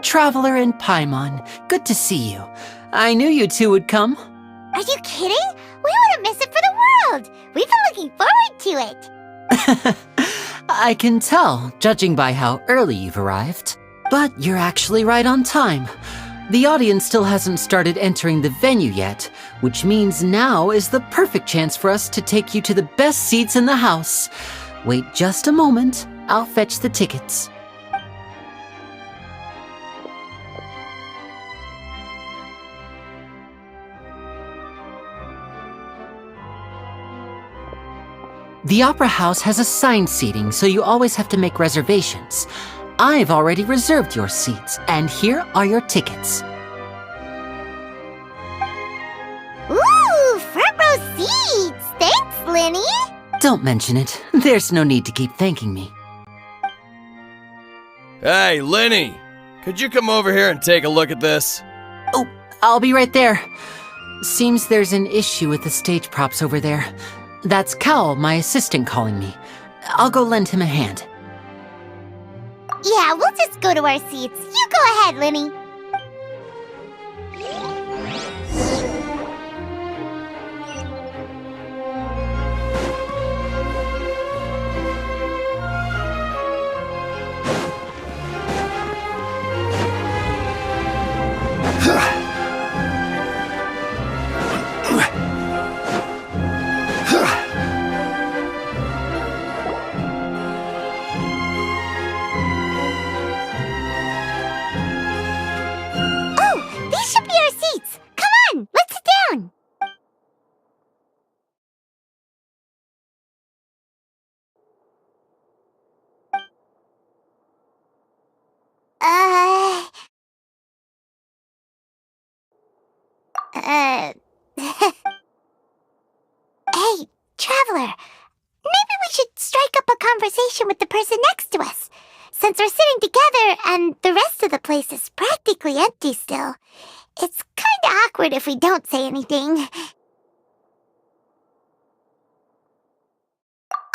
Traveler and Paimon, good to see you. I knew you two would come. Are you kidding? We wouldn't miss it for the world. We've been looking forward to it. I can tell, judging by how early you've arrived. But you're actually right on time. The audience still hasn't started entering the venue yet, which means now is the perfect chance for us to take you to the best seats in the house. Wait just a moment, I'll fetch the tickets. The Opera House has assigned seating, so you always have to make reservations. I've already reserved your seats, and here are your tickets. Ooh, front row seats! Thanks, Linny! Don't mention it. There's no need to keep thanking me. Hey, Linny! Could you come over here and take a look at this? Oh, I'll be right there. Seems there's an issue with the stage props over there. That's Cal, my assistant, calling me. I'll go lend him a hand. Yeah, we'll just go to our seats. You go ahead, Linny. Hey, Traveler, maybe we should strike up a conversation with the person next to us. Since we're sitting together and the rest of the place is practically empty still, it's kinda awkward if we don't say anything.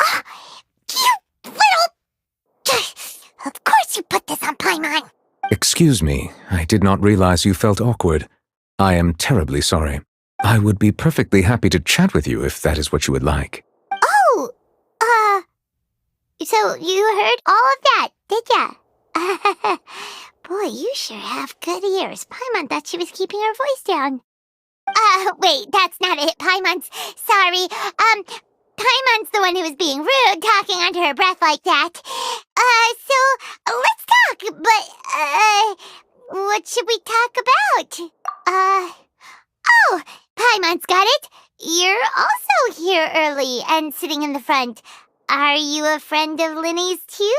Ah, you little... Of course you put this on Paimon! Excuse me, I did not realize you felt awkward. I am terribly sorry. I would be perfectly happy to chat with you if that is what you would like. Oh, so you heard all of that, did ya? Boy, you sure have good ears. Paimon thought she was keeping her voice down. Wait, that's not it. Paimon's sorry. Paimon's the one who was being rude, talking under her breath like that. So let's talk, but, what should we talk about? Oh, Paimon's got it. You're also here early and sitting in the front. Are you a friend of Linny's too?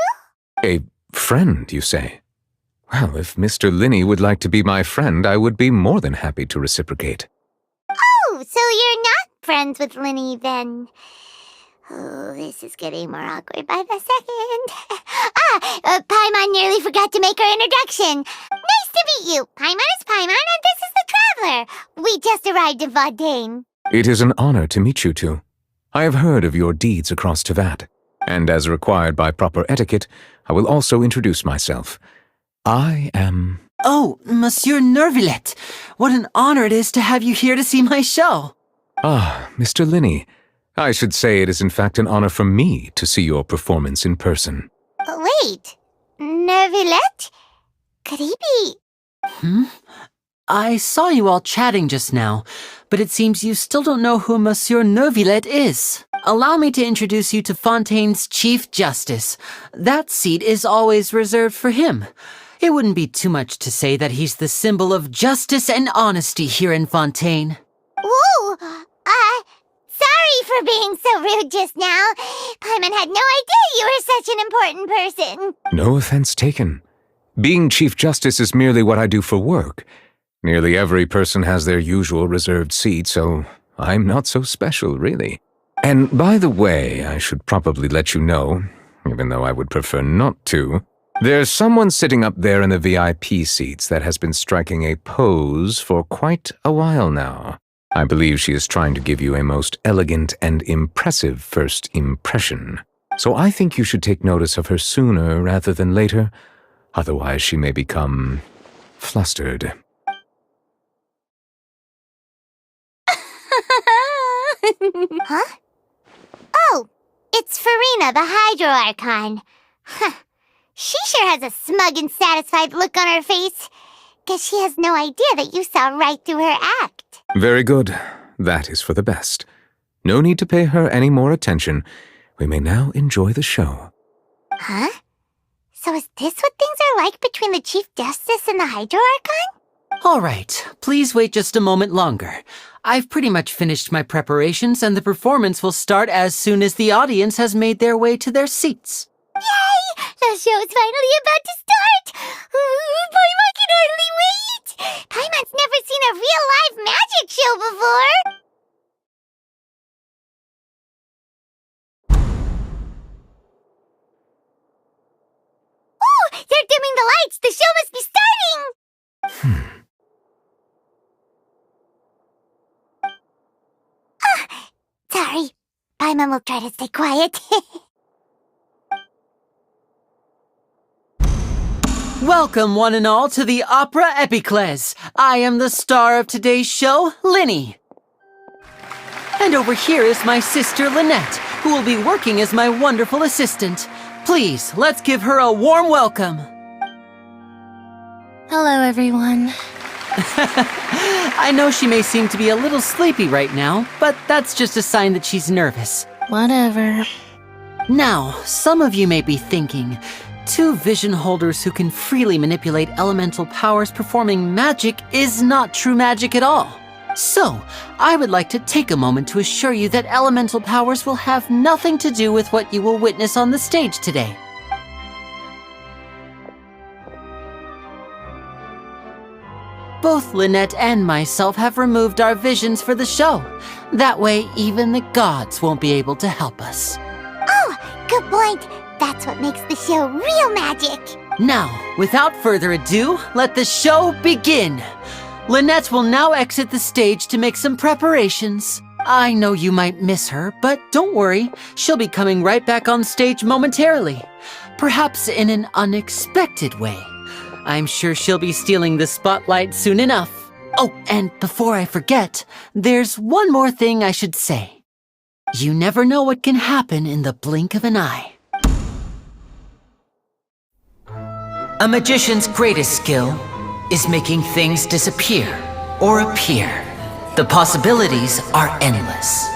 A friend, you say? Well, if Mr. Linny would like to be my friend, I would be more than happy to reciprocate. Oh, so you're not friends with Linny then? Oh, this is getting more awkward by the second. Paimon nearly forgot to make her introduction. Nice to meet you. Paimon is Paimon, and this is the Traveler. We just arrived in Fontaine. It is an honor to meet you two. I have heard of your deeds across Tevat, and as required by proper etiquette, I will also introduce myself. I am... Oh, Monsieur Nervillet, what an honor it is to have you here to see my show. Ah, Mr. Linney. I should say it is in fact an honor for me to see your performance in person. Wait, Nervillet? Could he be... I saw you all chatting just now, but it seems you still don't know who Monsieur Nervillet is. Allow me to introduce you to Fontaine's Chief Justice. That seat is always reserved for him. It wouldn't be too much to say that he's the symbol of justice and honesty here in Fontaine. Whoa! Sorry for being so rude just now. Paimon had no idea you were such an important person. No offense taken. Being Chief Justice is merely what I do for work. Nearly every person has their usual reserved seat, so I'm not so special, really. And by the way, I should probably let you know, even though I would prefer not to, there's someone sitting up there in the VIP seats that has been striking a pose for quite a while now. I believe she is trying to give you a most elegant and impressive first impression. So I think you should take notice of her sooner rather than later, otherwise she may become flustered. Huh? Oh, it's Farina, the Hydro Archon. Huh. She sure has a smug and satisfied look on her face. Guess she has no idea that you saw right through her act. Very good. That is for the best. No need to pay her any more attention. We may now enjoy the show. Huh? So is this what things are like between the Chief Justice and the Hydro Archon? All right, please wait just a moment longer. I've pretty much finished my preparations, and the performance will start as soon as the audience has made their way to their seats. Yay! The show's finally about to start! Paimon can hardly wait! Paimon's never seen a real live magic show before! Ooh! They're dimming the lights! The show must be starting! Sorry. Paimon will try to stay quiet. Welcome, one and all, to the Opera Epiclese. I am the star of today's show, Linny. And over here is my sister, Lynette, who will be working as my wonderful assistant. Please, let's give her a warm welcome. Hello, everyone. I know she may seem to be a little sleepy right now, but that's just a sign that she's nervous. Whatever. Now, some of you may be thinking, two vision holders who can freely manipulate elemental powers performing magic is not true magic at all. So, I would like to take a moment to assure you that elemental powers will have nothing to do with what you will witness on the stage today. Both Lynette and myself have removed our visions for the show. That way, even the gods won't be able to help us. Oh, good point. That's what makes the show real magic. Now, without further ado, let the show begin. Lynette will now exit the stage to make some preparations. I know you might miss her, but don't worry. She'll be coming right back on stage momentarily. Perhaps in an unexpected way. I'm sure she'll be stealing the spotlight soon enough. Oh, and before I forget, there's one more thing I should say. You never know what can happen in the blink of an eye. A magician's greatest skill is making things disappear or appear. The possibilities are endless.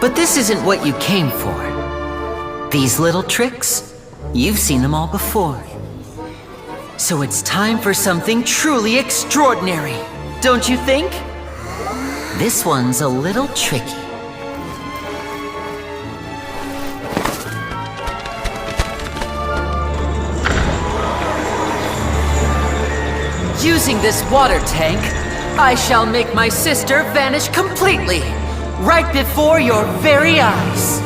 But But this isn't what you came for. These little tricks, you've seen them all before. So it's time for something truly extraordinary, don't you think? This one's a little tricky. Using this water tank, I shall make my sister vanish completely, right before your very eyes.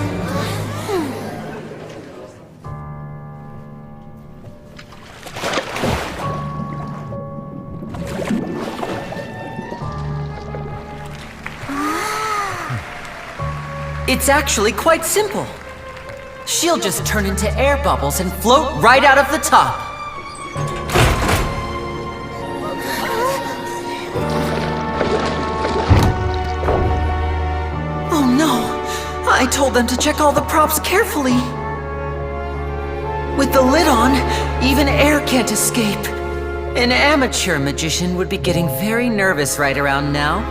It's actually quite simple. She'll just turn into air bubbles and float right out of the top. Oh no! I told them to check all the props carefully. With the lid on, even air can't escape. An amateur magician would be getting very nervous right around now.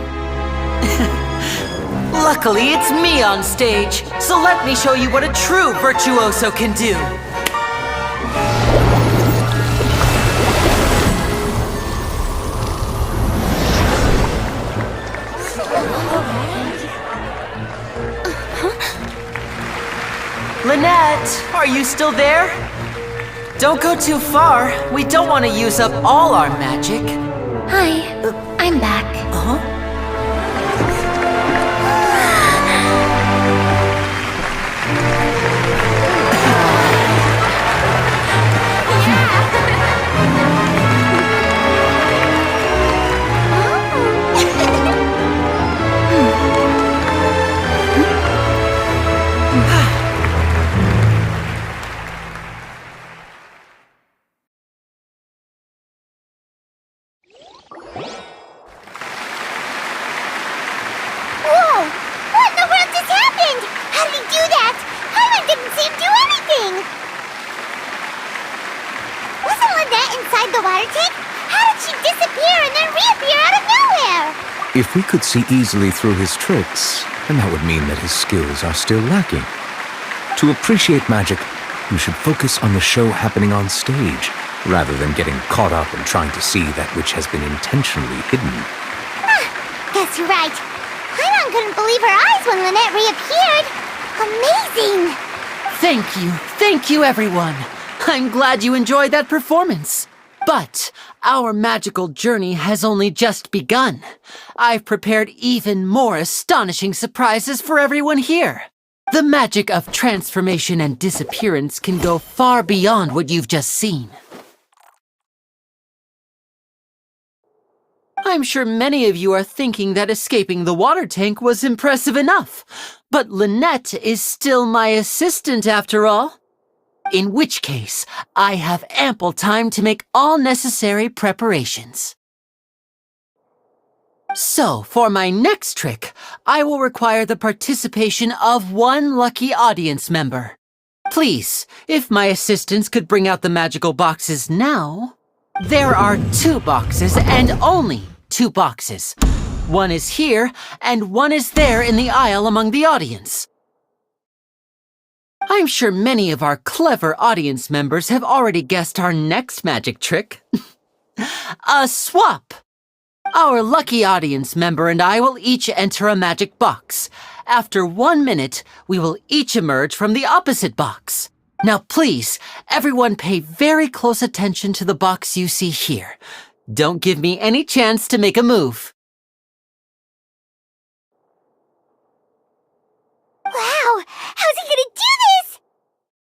Luckily, it's me on stage, so let me show you what a true virtuoso can do. Lynette, are you still there? Don't go too far. We don't want to use up all our magic. Hi, I'm back. Uh-huh. Whoa! What in the world just happened? How did he do that? Paimon didn't see him do anything! Wasn't Lynette inside the water tank? How did she disappear and then reappear out of nowhere? If we could see easily through his tricks, then that would mean that his skills are still lacking. To appreciate magic, you should focus on the show happening on stage, rather than getting caught up in trying to see that which has been intentionally hidden. Guess you're right. Paimon couldn't believe her eyes when Lynette reappeared. Amazing! Thank you everyone. I'm glad you enjoyed that performance. But our magical journey has only just begun. I've prepared even more astonishing surprises for everyone here. The magic of transformation and disappearance can go far beyond what you've just seen. I'm sure many of you are thinking that escaping the water tank was impressive enough, but Lynette is still my assistant after all. In which case, I have ample time to make all necessary preparations. So, for my next trick, I will require the participation of one lucky audience member. Please, if my assistants could bring out the magical boxes now. There are 2 boxes and only 2 boxes. One is here and one is there in the aisle among the audience. I'm sure many of our clever audience members have already guessed our next magic trick. A swap! Our lucky audience member and I will each enter a magic box. After 1 minute, we will each emerge from the opposite box. Now please, everyone pay very close attention to the box you see here. Don't give me any chance to make a move. Wow! How's he gonna do this?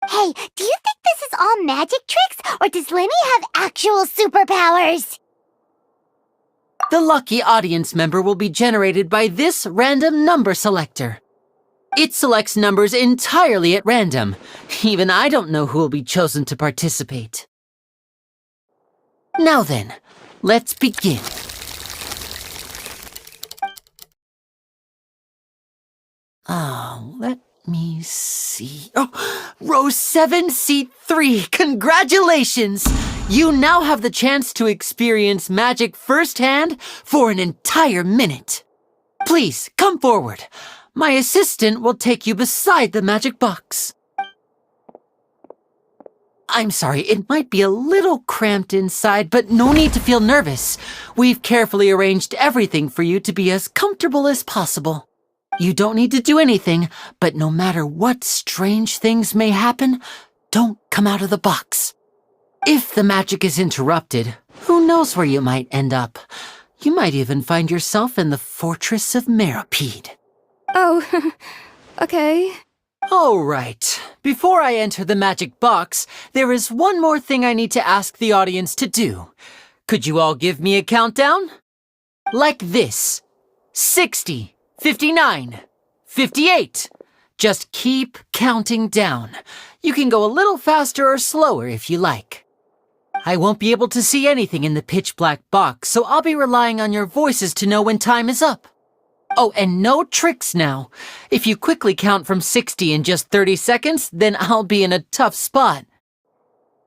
Hey, do you think this is all magic tricks, or does Lemmy have actual superpowers? The lucky audience member will be generated by this random number selector. It selects numbers entirely at random. Even I don't know who will be chosen to participate. Now then, let's begin. Let me see. Oh, row 7, seat 3. Congratulations! You now have the chance to experience magic firsthand for an entire minute. Please, come forward. My assistant will take you beside the magic box. I'm sorry, it might be a little cramped inside, but no need to feel nervous. We've carefully arranged everything for you to be as comfortable as possible. You don't need to do anything, but no matter what strange things may happen, don't come out of the box. If the magic is interrupted, who knows where you might end up? You might even find yourself in the Fortress of Meropide. Oh, okay. All right. Before I enter the magic box, there is one more thing I need to ask the audience to do. Could you all give me a countdown? Like this. 60, 59, 58. Just keep counting down. You can go a little faster or slower if you like. I won't be able to see anything in the pitch black box, so I'll be relying on your voices to know when time is up. Oh, and no tricks now. If you quickly count from 60 in just 30 seconds, then I'll be in a tough spot.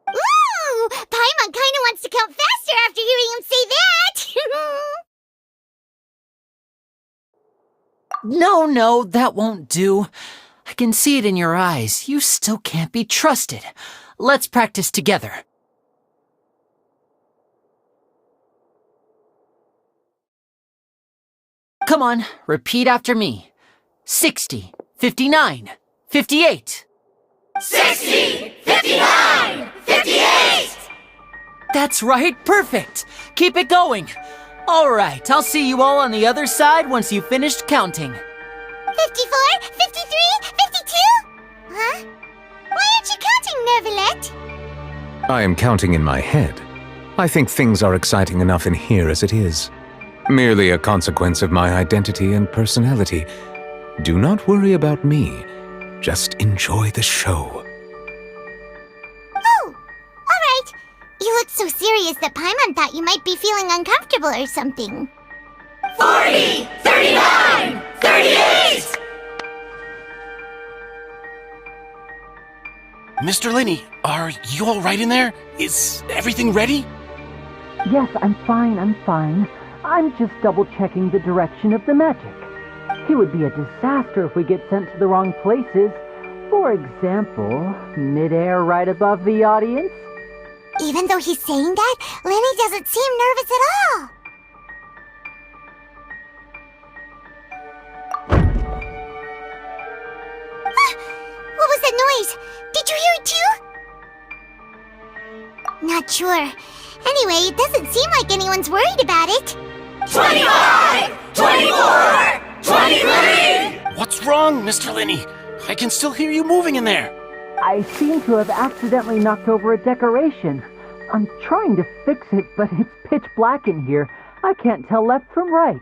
Ooh! Paimon kinda wants to count faster after hearing him say that! No, that won't do. I can see it in your eyes. You still can't be trusted. Let's practice together. Come on, repeat after me. 60, 59, 58. 60! 59! 58! That's right, perfect. Keep it going. All right, I'll see you all on the other side once you've finished counting. 54, 53, 52? Huh? Why aren't you counting, Nervalet? I am counting in my head. I think things are exciting enough in here as it is. Merely a consequence of my identity and personality. Do not worry about me. Just enjoy the show. Oh, alright. You look so serious that Paimon thought you might be feeling uncomfortable or something. 40, 39, 38! Mr. Linney, are you all right in there? Is everything ready? Yes, I'm fine. I'm just double-checking the direction of the magic. It would be a disaster if we get sent to the wrong places. For example, mid-air right above the audience. Even though he's saying that, Lenny doesn't seem nervous at all. What was that noise? Did you hear it too? Not sure. Anyway, it doesn't seem like anyone's worried about it. 25, 24, 23! What's wrong, Mr. Linney? I can still hear you moving in there. I seem to have accidentally knocked over a decoration. I'm trying to fix it, but it's pitch black in here. I can't tell left from right.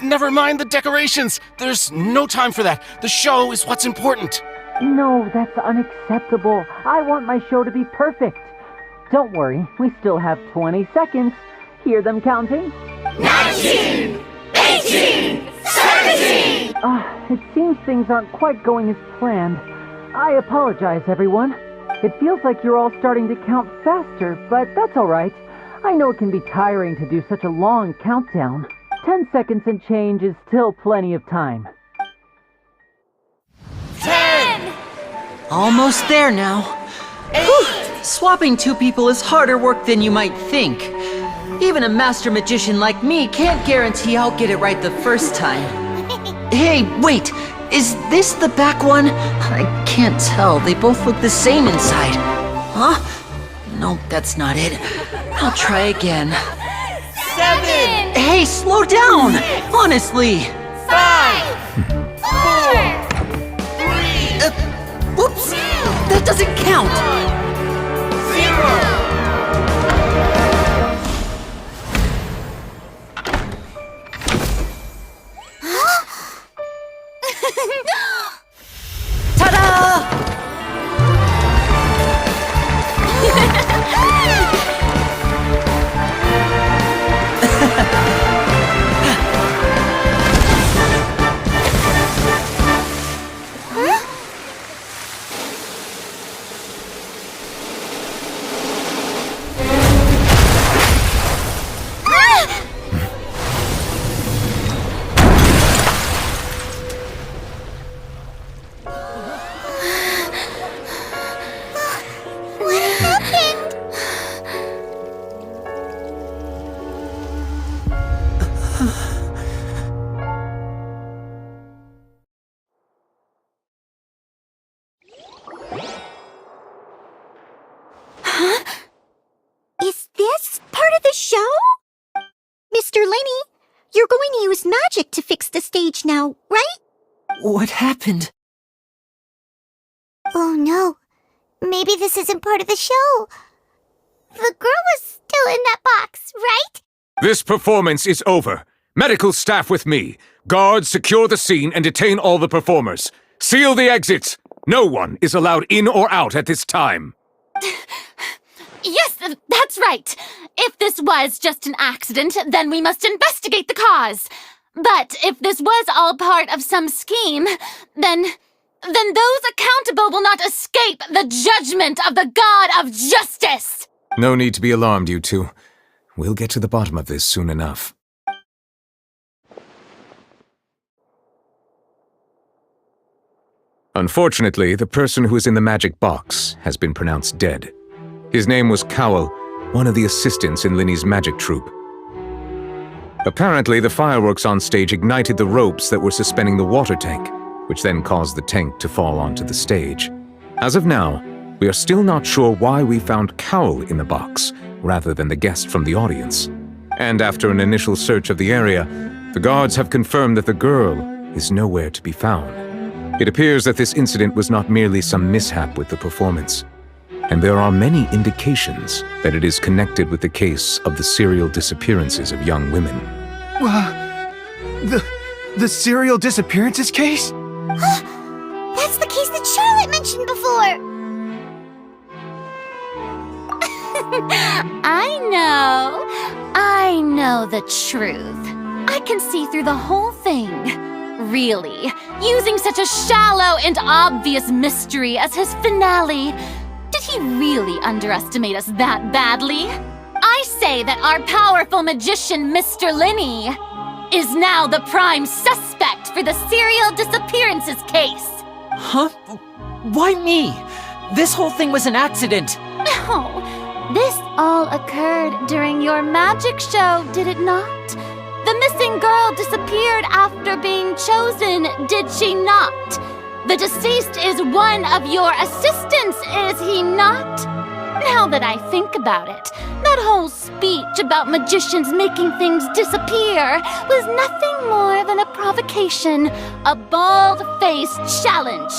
Never mind the decorations. There's no time for that. The show is what's important. No, that's unacceptable. I want my show to be perfect. Don't worry, we still have 20 seconds. Hear them counting? 19, 18, 17! It seems things aren't quite going as planned. I apologize, everyone. It feels like you're all starting to count faster, but that's all right. I know it can be tiring to do such a long countdown. 10 seconds and change is still plenty of time. 10, Almost there now. Whew. Swapping two people is harder work than you might think. Even a master magician like me can't guarantee I'll get it right the first time. Hey, wait! Is this the back one? I can't tell. They both look the same inside. Huh? Nope, that's not it. I'll try again. 7, Hey, slow down! Honestly! 5, 4, 3, Whoops! That doesn't count! 0! Ta-da! stage now, right? What happened? Oh no. Maybe this isn't part of the show. The girl was still in that box, right? This performance is over. Medical staff with me. Guards, secure the scene and detain all the performers. Seal the exits. No one is allowed in or out at this time. Yes, that's right. If this was just an accident, then we must investigate the cause. But if this was all part of some scheme, then those accountable will not escape the judgment of the God of Justice! No need to be alarmed, you two. We'll get to the bottom of this soon enough. Unfortunately, the person who is in the magic box has been pronounced dead. His name was Cowell, one of the assistants in Linny's magic troupe. Apparently, the fireworks on stage ignited the ropes that were suspending the water tank, which then caused the tank to fall onto the stage. As of now, we are still not sure why we found Cowell in the box, rather than the guest from the audience. And after an initial search of the area, the guards have confirmed that the girl is nowhere to be found. It appears that this incident was not merely some mishap with the performance, and there are many indications that it is connected with the case of the serial disappearances of young women. The serial disappearances case? That's the case that Charlotte mentioned before! I know the truth. I can see through the whole thing. Really, using such a shallow and obvious mystery as his finale. Did he really underestimate us that badly? I say that our powerful magician, Mr. Linney, is now the prime suspect for the serial disappearances case. Huh? Why me? This whole thing was an accident. No, this all occurred during your magic show, did it not? The missing girl disappeared after being chosen, did she not? The deceased is one of your assistants, is he not? Now that I think about it, that whole speech about magicians making things disappear was nothing more than a provocation, a bald-faced challenge.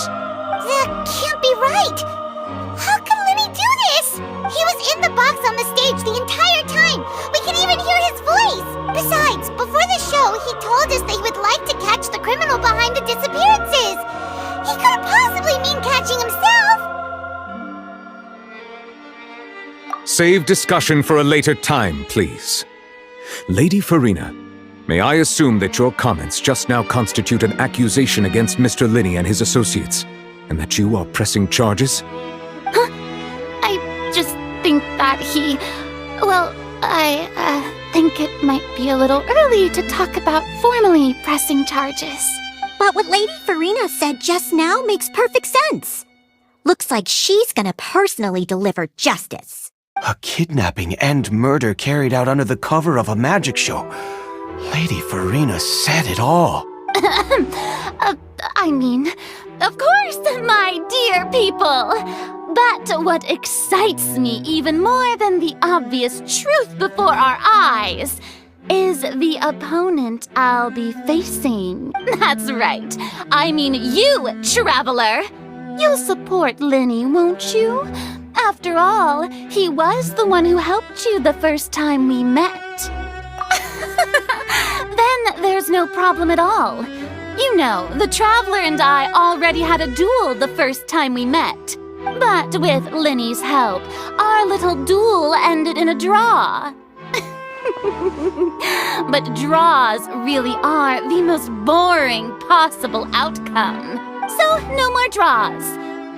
That can't be right! How could Linny do this? He was in the box on the stage the entire time! We can even hear his voice! Besides, before the show, he told us that he would like to catch the criminal behind the disappearances! He couldn't possibly mean catching himself! Save discussion for a later time, please. Lady Farina, may I assume that your comments just now constitute an accusation against Mr. Linney and his associates, and that you are pressing charges? I just think that I think it might be a little early to talk about formally pressing charges. But what Lady Farina said just now makes perfect sense. Looks like she's gonna personally deliver justice. A kidnapping and murder carried out under the cover of a magic show. Lady Farina said it all. I mean, of course, my dear people. But what excites me even more than the obvious truth before our eyes is the opponent I'll be facing. That's right. I mean you, Traveler. You'll support Linney, won't you? After all, he was the one who helped you the first time we met. Then there's no problem at all. You know, the Traveler and I already had a duel the first time we met. But with Linney's help, our little duel ended in a draw. But draws really are the most boring possible outcome. So no more draws.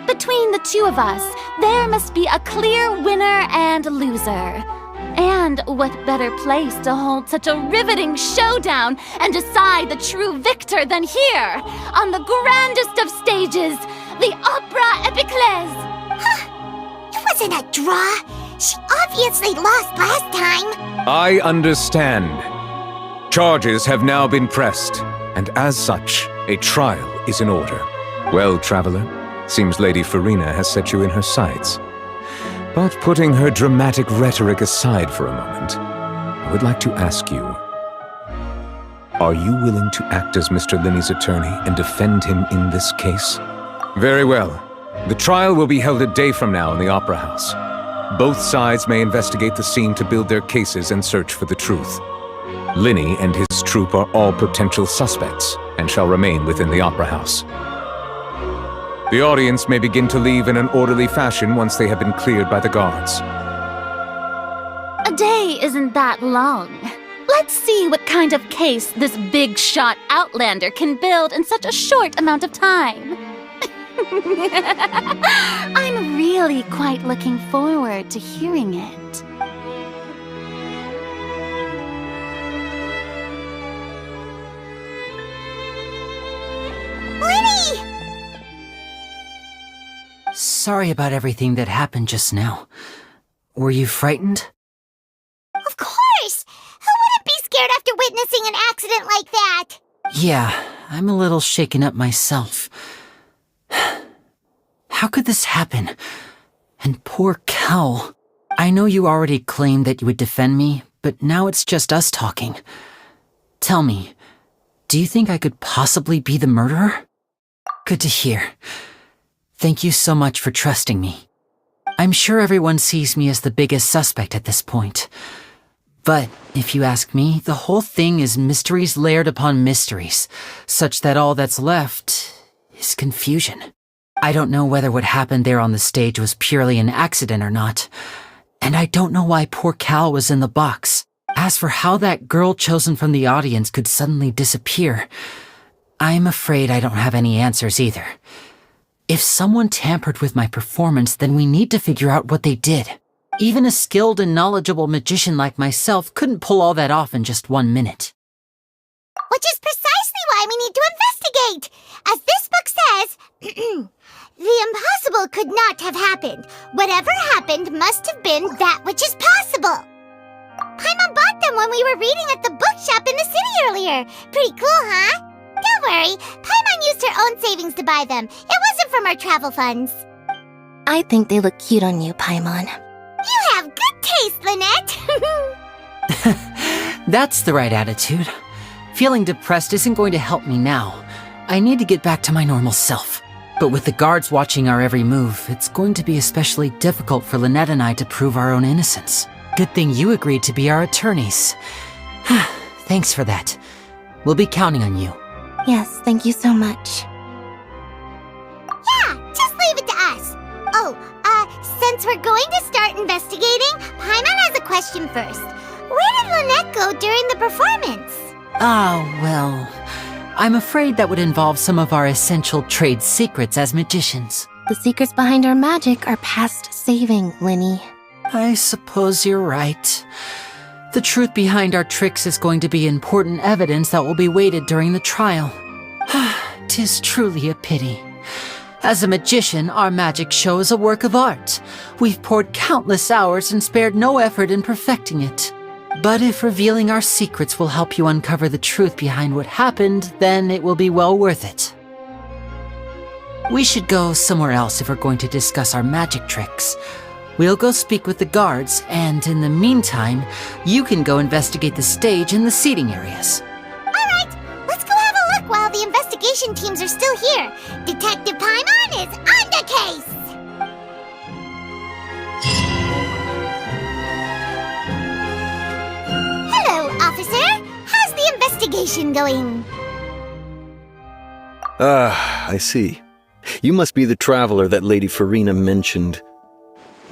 Between the two of us, there must be a clear winner and loser. And what better place to hold such a riveting showdown and decide the true victor than here, on the grandest of stages, the Opera Epiclese. It wasn't a draw. She obviously lost last time. I understand. Charges have now been pressed, and as such, a trial is in order. Well, Traveler, seems Lady Farina has set you in her sights. But putting her dramatic rhetoric aside for a moment, I would like to ask you, Are you willing to act as Mr. Linney's attorney and defend him in this case? Very well. The trial will be held a day from now in the Opera House. Both sides may investigate the scene to build their cases and search for the truth. Linney and his troupe are all potential suspects and shall remain within the Opera House. The audience may begin to leave in an orderly fashion once they have been cleared by the guards. A day isn't that long. Let's see what kind of case this big shot outlander can build in such a short amount of time. I'm really quite looking forward to hearing it. Lenny! Sorry about everything that happened just now. Were you frightened? Of course! Who wouldn't be scared after witnessing an accident like that? Yeah, I'm a little shaken up myself. How could this happen? And poor Cal. I know you already claimed that you would defend me, but now it's just us talking. Tell me, do you think I could possibly be the murderer? Good to hear. Thank you so much for trusting me. I'm sure everyone sees me as the biggest suspect at this point. But if you ask me, the whole thing is mysteries layered upon mysteries, such that all that's left is confusion. I don't know whether what happened there on the stage was purely an accident or not, and I don't know why poor Cal was in the box. As for how that girl chosen from the audience could suddenly disappear, I'm afraid I don't have any answers either. If someone tampered with my performance, then we need to figure out what they did. Even a skilled and knowledgeable magician like myself couldn't pull all that off in just 1 minute. Which is precisely why we need to investigate! As this book says, the impossible could not have happened. Whatever happened must have been that which is possible. Paimon bought them when we were reading at the bookshop in the city earlier. Pretty cool, huh? Don't worry, Paimon used her own savings to buy them. It wasn't from our travel funds. I think they look cute on you, Paimon. You have good taste, Lynette! That's the right attitude. Feeling depressed isn't going to help me now. I need to get back to my normal self. But with the guards watching our every move, it's going to be especially difficult for Lynette and I to prove our own innocence. Good thing you agreed to be our attorneys. Thanks for that. We'll be counting on you. Yes, thank you so much. Yeah, just leave it to us. Oh, since we're going to start investigating, Paimon has a question first. Where did Lynette go during the performance? Oh, well, I'm afraid that would involve some of our essential trade secrets as magicians. The secrets behind our magic are past saving, Linny. I suppose you're right. The truth behind our tricks is going to be important evidence that will be weighted during the trial. 'Tis truly a pity. As a magician, our magic show is a work of art. We've poured countless hours and spared no effort in perfecting it. But if revealing our secrets will help you uncover the truth behind what happened, then it will be well worth it. We should go somewhere else if we're going to discuss our magic tricks. We'll go speak with the guards, and in the meantime, you can go investigate the stage and the seating areas. Alright, let's go have a look while the investigation teams are still here. Detective Paimon is on the case! Hello, officer. How's the investigation going? Ah, I see. You must be the traveler that Lady Farina mentioned.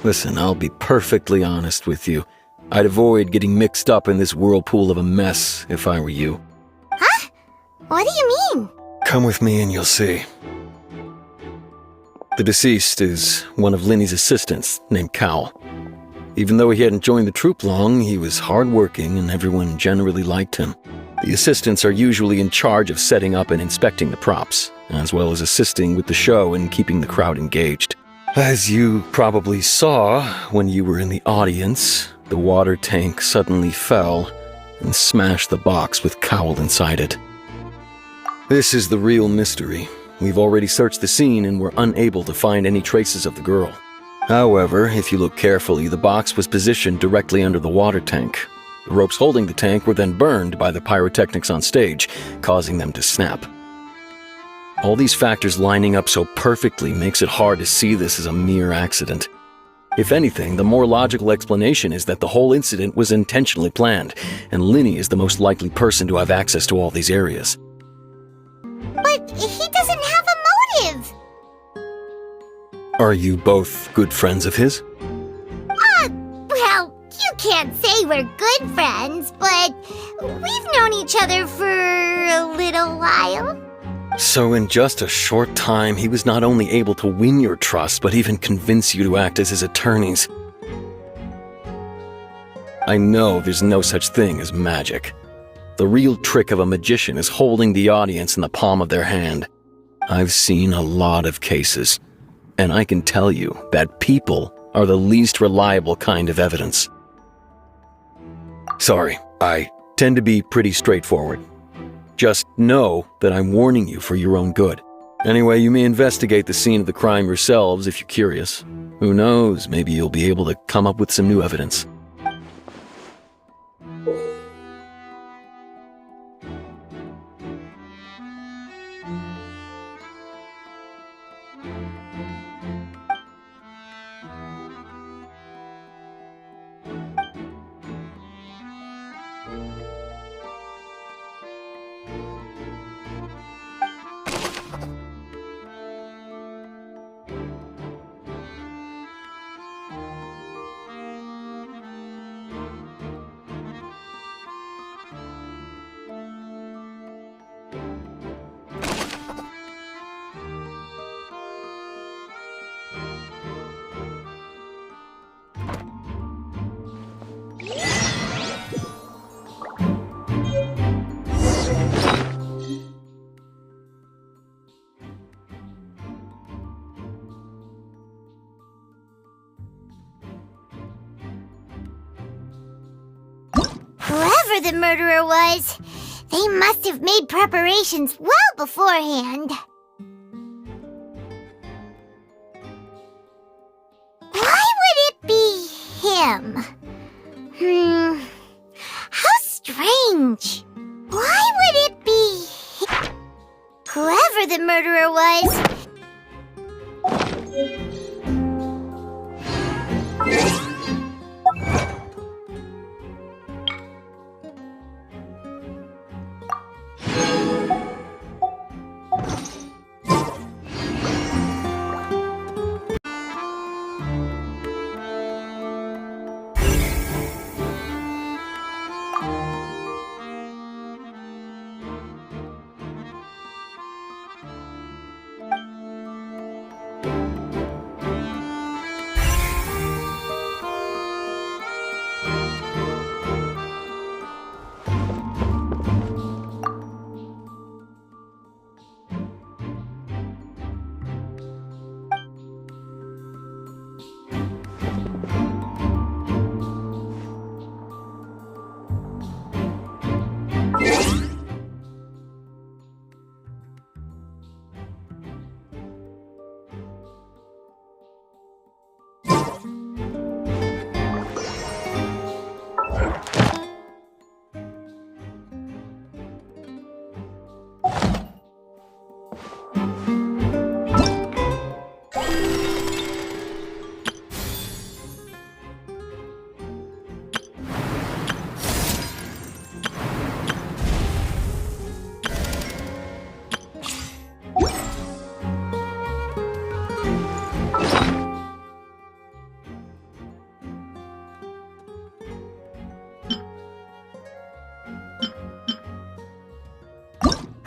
Listen, I'll be perfectly honest with you. I'd avoid getting mixed up in this whirlpool of a mess if I were you. Huh? What do you mean? Come with me and you'll see. The deceased is one of Linny's assistants named Cal. Even though he hadn't joined the troupe long, he was hardworking and everyone generally liked him. The assistants are usually in charge of setting up and inspecting the props, as well as assisting with the show and keeping the crowd engaged. As you probably saw when you were in the audience, the water tank suddenly fell and smashed the box with Cowl inside it. This is the real mystery. We've already searched the scene and were unable to find any traces of the girl. However, if you look carefully, the box was positioned directly under the water tank. The ropes holding the tank were then burned by the pyrotechnics on stage, causing them to snap. All these factors lining up so perfectly makes it hard to see this as a mere accident. If anything, the more logical explanation is that the whole incident was intentionally planned, and Linny is the most likely person to have access to all these areas. But he doesn't have a motive! Are you both good friends of his? Well, you can't say we're good friends, but we've known each other for a little while. So in just a short time, he was not only able to win your trust, but even convince you to act as his attorneys. I know there's no such thing as magic. The real trick of a magician is holding the audience in the palm of their hand. I've seen a lot of cases, and I can tell you that people are the least reliable kind of evidence. Sorry, I tend to be pretty straightforward. Just know that I'm warning you for your own good. Anyway, you may investigate the scene of the crime yourselves if you're curious. Who knows, maybe you'll be able to come up with some new evidence. Whoever the murderer was, they must have made preparations well beforehand. Why would it be him? How strange. Why would it be him? Whoever the murderer was...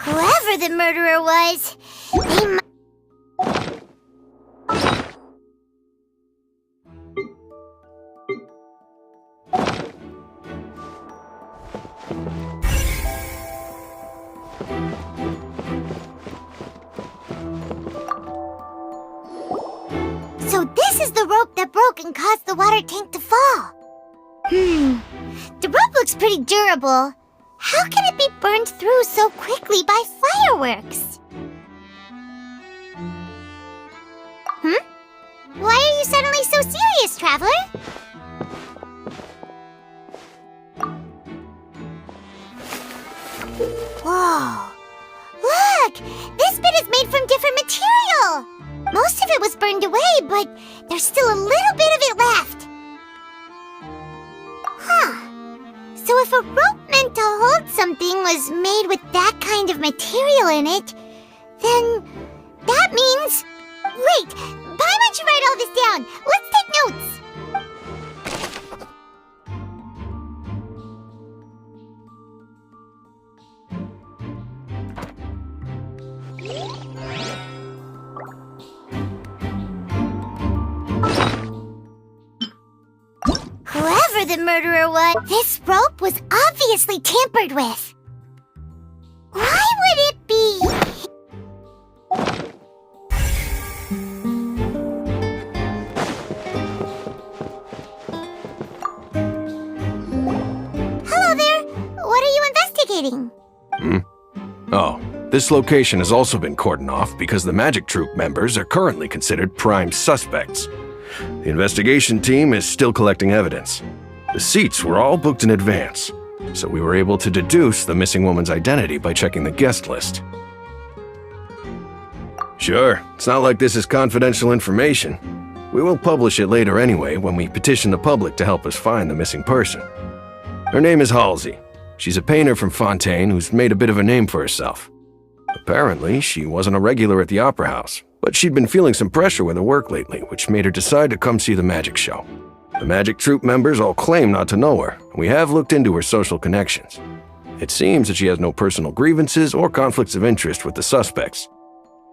Whoever the murderer was, they So this is the rope that broke and caused the water tank to fall. The rope looks pretty durable. How can it be burned through so quickly by fireworks? Why are you suddenly so serious, Traveler? Most of it was burned away, but there's still a little bit of it left. Huh. So if a rope meant to hold something was made with that kind of material in it, then that means... Wait! Paimon should write all this down! Let's take notes! Whoever the murderer was, this rope was obviously tampered with. Why would it be? Hello there. What are you investigating? Oh, this location has also been cordoned off because the Magic Troop members are currently considered prime suspects. The investigation team is still collecting evidence. The seats were all booked in advance, so we were able to deduce the missing woman's identity by checking the guest list. Sure, it's not like this is confidential information. We will publish it later anyway when we petition the public to help us find the missing person. Her name is Halsey. She's a painter from Fontaine who's made a bit of a name for herself. Apparently, she wasn't a regular at the Opera House, but she'd been feeling some pressure with her work lately, which made her decide to come see the magic show. The Magic Troop members all claim not to know her, and we have looked into her social connections. It seems that she has no personal grievances or conflicts of interest with the suspects.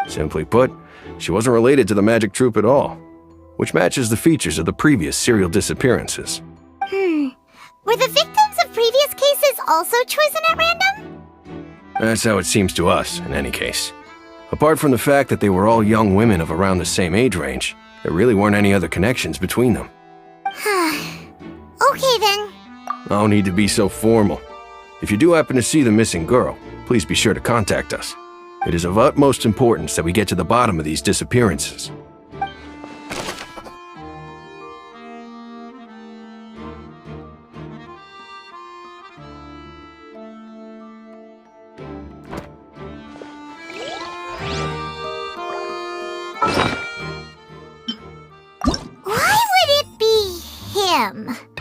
Simply put, she wasn't related to the Magic Troop at all, which matches the features of the previous serial disappearances. Were the victims of previous cases also chosen at random? That's how it seems to us, in any case. Apart from the fact that they were all young women of around the same age range, there really weren't any other connections between them. Okay then. No need to be so formal. If you do happen to see the missing girl, please be sure to contact us. It is of utmost importance that we get to the bottom of these disappearances.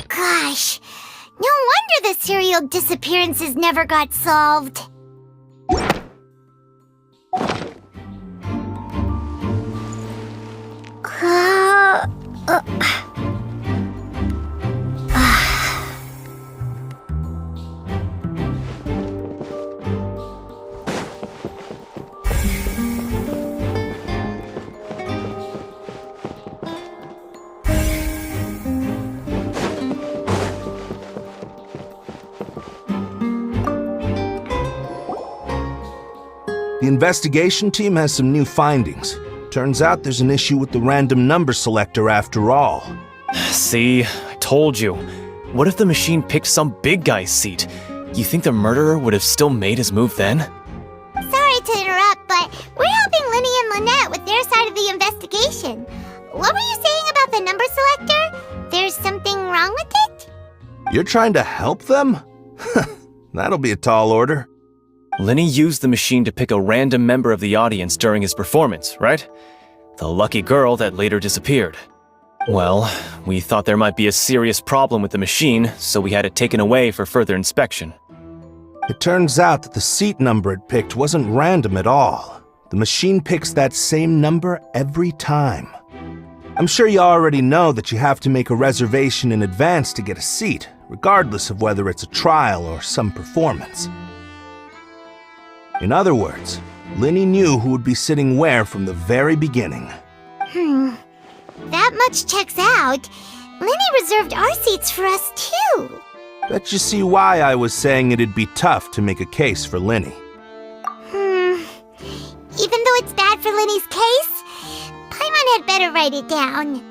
Gosh, no wonder the serial disappearances never got solved. The investigation team has some new findings. Turns out there's an issue with the random number selector after all. See, I told you. What if the machine picked some big guy's seat? You think the murderer would have still made his move then? Sorry to interrupt, but we're helping Linny and Lynette with their side of the investigation. What were you saying about the number selector? There's something wrong with it? You're trying to help them? That'll be a tall order. Linny used the machine to pick a random member of the audience during his performance, right? The lucky girl that later disappeared. Well, we thought there might be a serious problem with the machine, so we had it taken away for further inspection. It turns out that the seat number it picked wasn't random at all. The machine picks that same number every time. I'm sure you already know that you have to make a reservation in advance to get a seat, regardless of whether it's a trial or some performance. In other words, Linny knew who would be sitting where from the very beginning. That much checks out. Linny reserved our seats for us too. Bet you see why I was saying it'd be tough to make a case for Linny. Even though it's bad for Linny's case, Paimon had better write it down.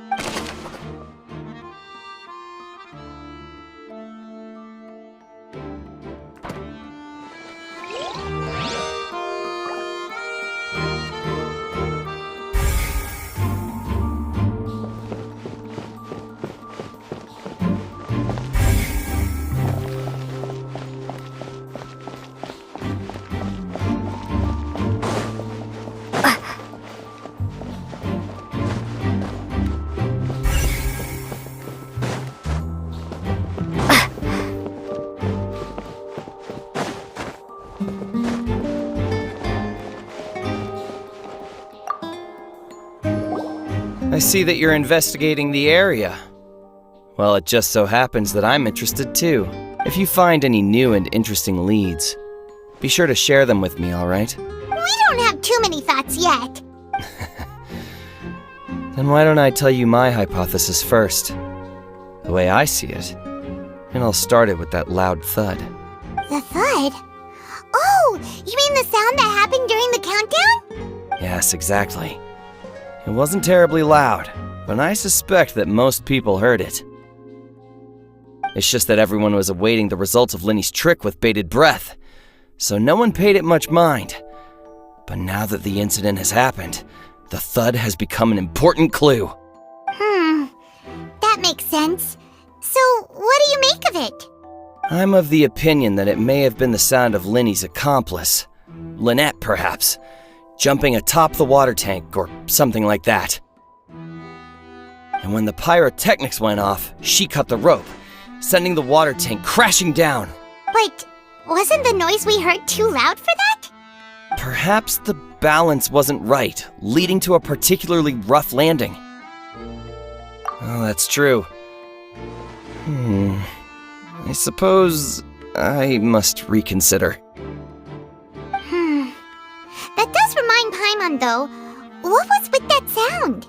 I see that you're investigating the area. Well, it just so happens that I'm interested too. If you find any new and interesting leads, be sure to share them with me, alright? We don't have too many thoughts yet. Then why don't I tell you my hypothesis first? The way I see it. And I'll start it with that loud thud. The thud? Oh, you mean the sound that happened during the countdown? Yes, exactly. It wasn't terribly loud, but I suspect that most people heard it. It's just that everyone was awaiting the results of Linny's trick with bated breath, so no one paid it much mind. But now that the incident has happened, the thud has become an important clue. That makes sense. So, what do you make of it? I'm of the opinion that it may have been the sound of Linny's accomplice, Lynette perhaps, jumping atop the water tank or something like that. And when the pyrotechnics went off, she cut the rope, sending the water tank crashing down. But wasn't the noise we heard too loud for that? Perhaps the balance wasn't right, leading to a particularly rough landing. Oh, that's true. I suppose I must reconsider. That does remind Paimon, though. What was with that sound?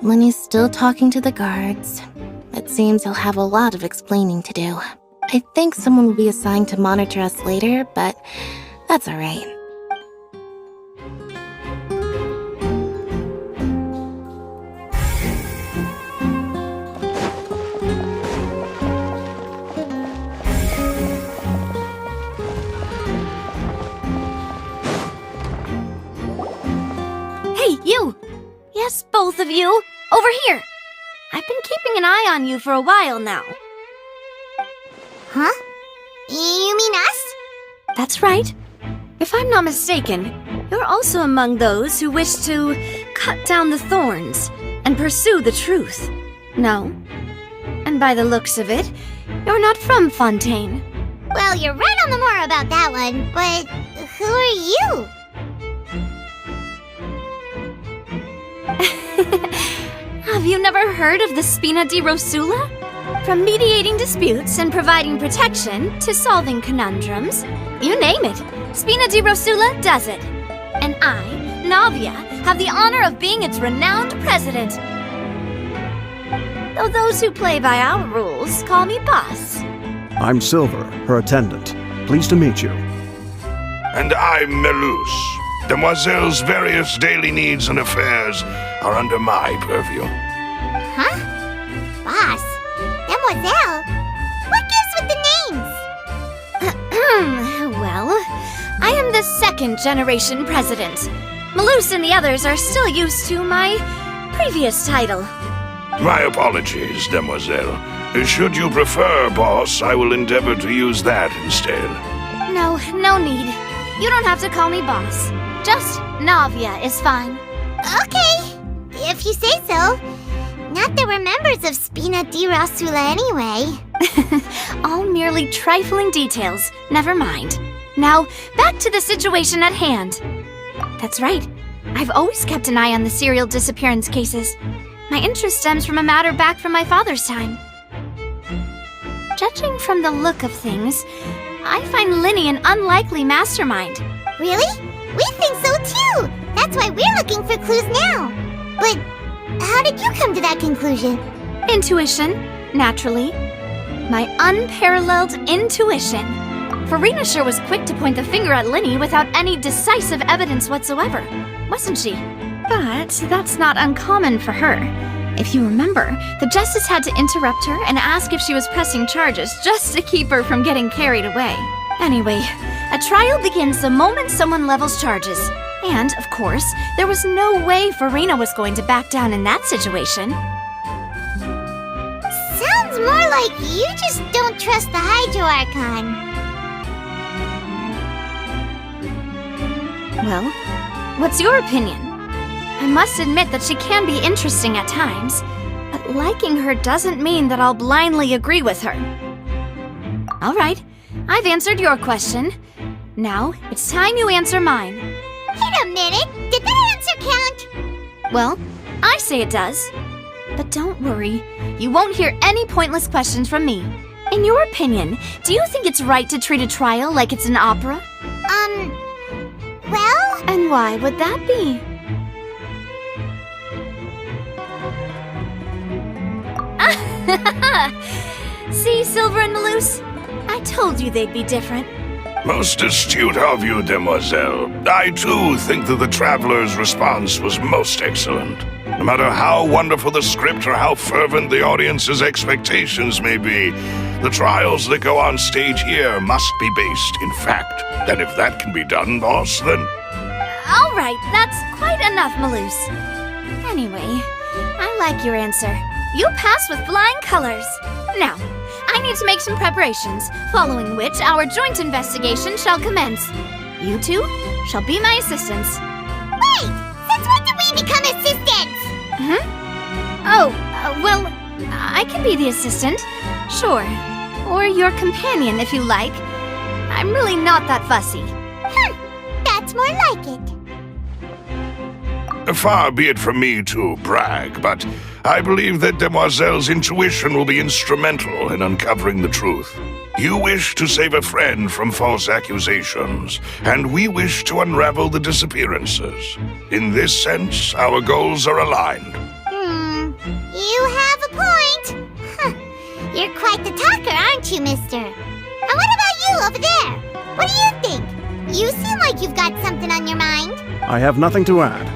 Lenny's still talking to the guards. It seems he'll have a lot of explaining to do. I think someone will be assigned to monitor us later, but that's alright. Hey, you! Yes, both of you! Over here! I've been keeping an eye on you for a while now. Huh? You mean us? That's right. If I'm not mistaken, you're also among those who wish to cut down the thorns and pursue the truth. No? And by the looks of it, you're not from Fontaine. Well, you're right on the more about that one, but who are you? Have you never heard of the Spina di Rosula? From mediating disputes and providing protection to solving conundrums, you name it, Spina di Rosula does it. And I, Navia, have the honor of being its renowned president. Though those who play by our rules call me boss. I'm Silver, her attendant. Pleased to meet you. And I'm Melus. Demoiselle's various daily needs and affairs are under my purview. Huh? Boss? Demoiselle? What gives with the names? Well, I am the second generation president. Malus and the others are still used to my previous title. My apologies, Demoiselle. Should you prefer, boss, I will endeavor to use that instead. No need. You don't have to call me boss. Just Navia is fine. Okay, if you say so. Not that we're members of Spina di Rosula anyway. All merely trifling details. Never mind. Now, back to the situation at hand. That's right. I've always kept an eye on the serial disappearance cases. My interest stems from a matter back from my father's time. Judging from the look of things, I find Linny an unlikely mastermind. Really? We think so too! That's why we're looking for clues now. But how did you come to that conclusion? Intuition, naturally. My unparalleled intuition. Farina sure was quick to point the finger at Linny without any decisive evidence whatsoever, wasn't she? But that's not uncommon for her. If you remember, the Justice had to interrupt her and ask if she was pressing charges just to keep her from getting carried away. Anyway, a trial begins the moment someone levels charges. And, of course, there was no way Farina was going to back down in that situation. Sounds more like you just don't trust the Hydro Archon. Well, what's your opinion? I must admit that she can be interesting at times, but liking her doesn't mean that I'll blindly agree with her. All right, I've answered your question. Now, it's time you answer mine. Wait a minute, did that answer count? Well, I say it does. But don't worry, you won't hear any pointless questions from me. In your opinion, do you think it's right to treat a trial like it's an opera? Well? And why would that be? See, Silver and Maloose? I told you they'd be different. Most astute of you, demoiselle. I too think that the traveler's response was most excellent. No matter how wonderful the script or how fervent the audience's expectations may be, the trials that go on stage here must be based in fact. And if that can be done, boss, then... All right, that's quite enough, Maloose. Anyway, I like your answer. You passed with flying colors. Now, I need to make some preparations, following which our joint investigation shall commence. You two shall be my assistants. Wait! Since when did we become assistants? Well, I can be the assistant, sure. Or your companion, if you like. I'm really not that fussy. That's more like it. Far be it from me to brag, but I believe that Demoiselle's intuition will be instrumental in uncovering the truth. You wish to save a friend from false accusations, and we wish to unravel the disappearances. In this sense, our goals are aligned. You have a point. You're quite the talker, aren't you, mister? And what about you over there? What do you think? You seem like you've got something on your mind. I have nothing to add.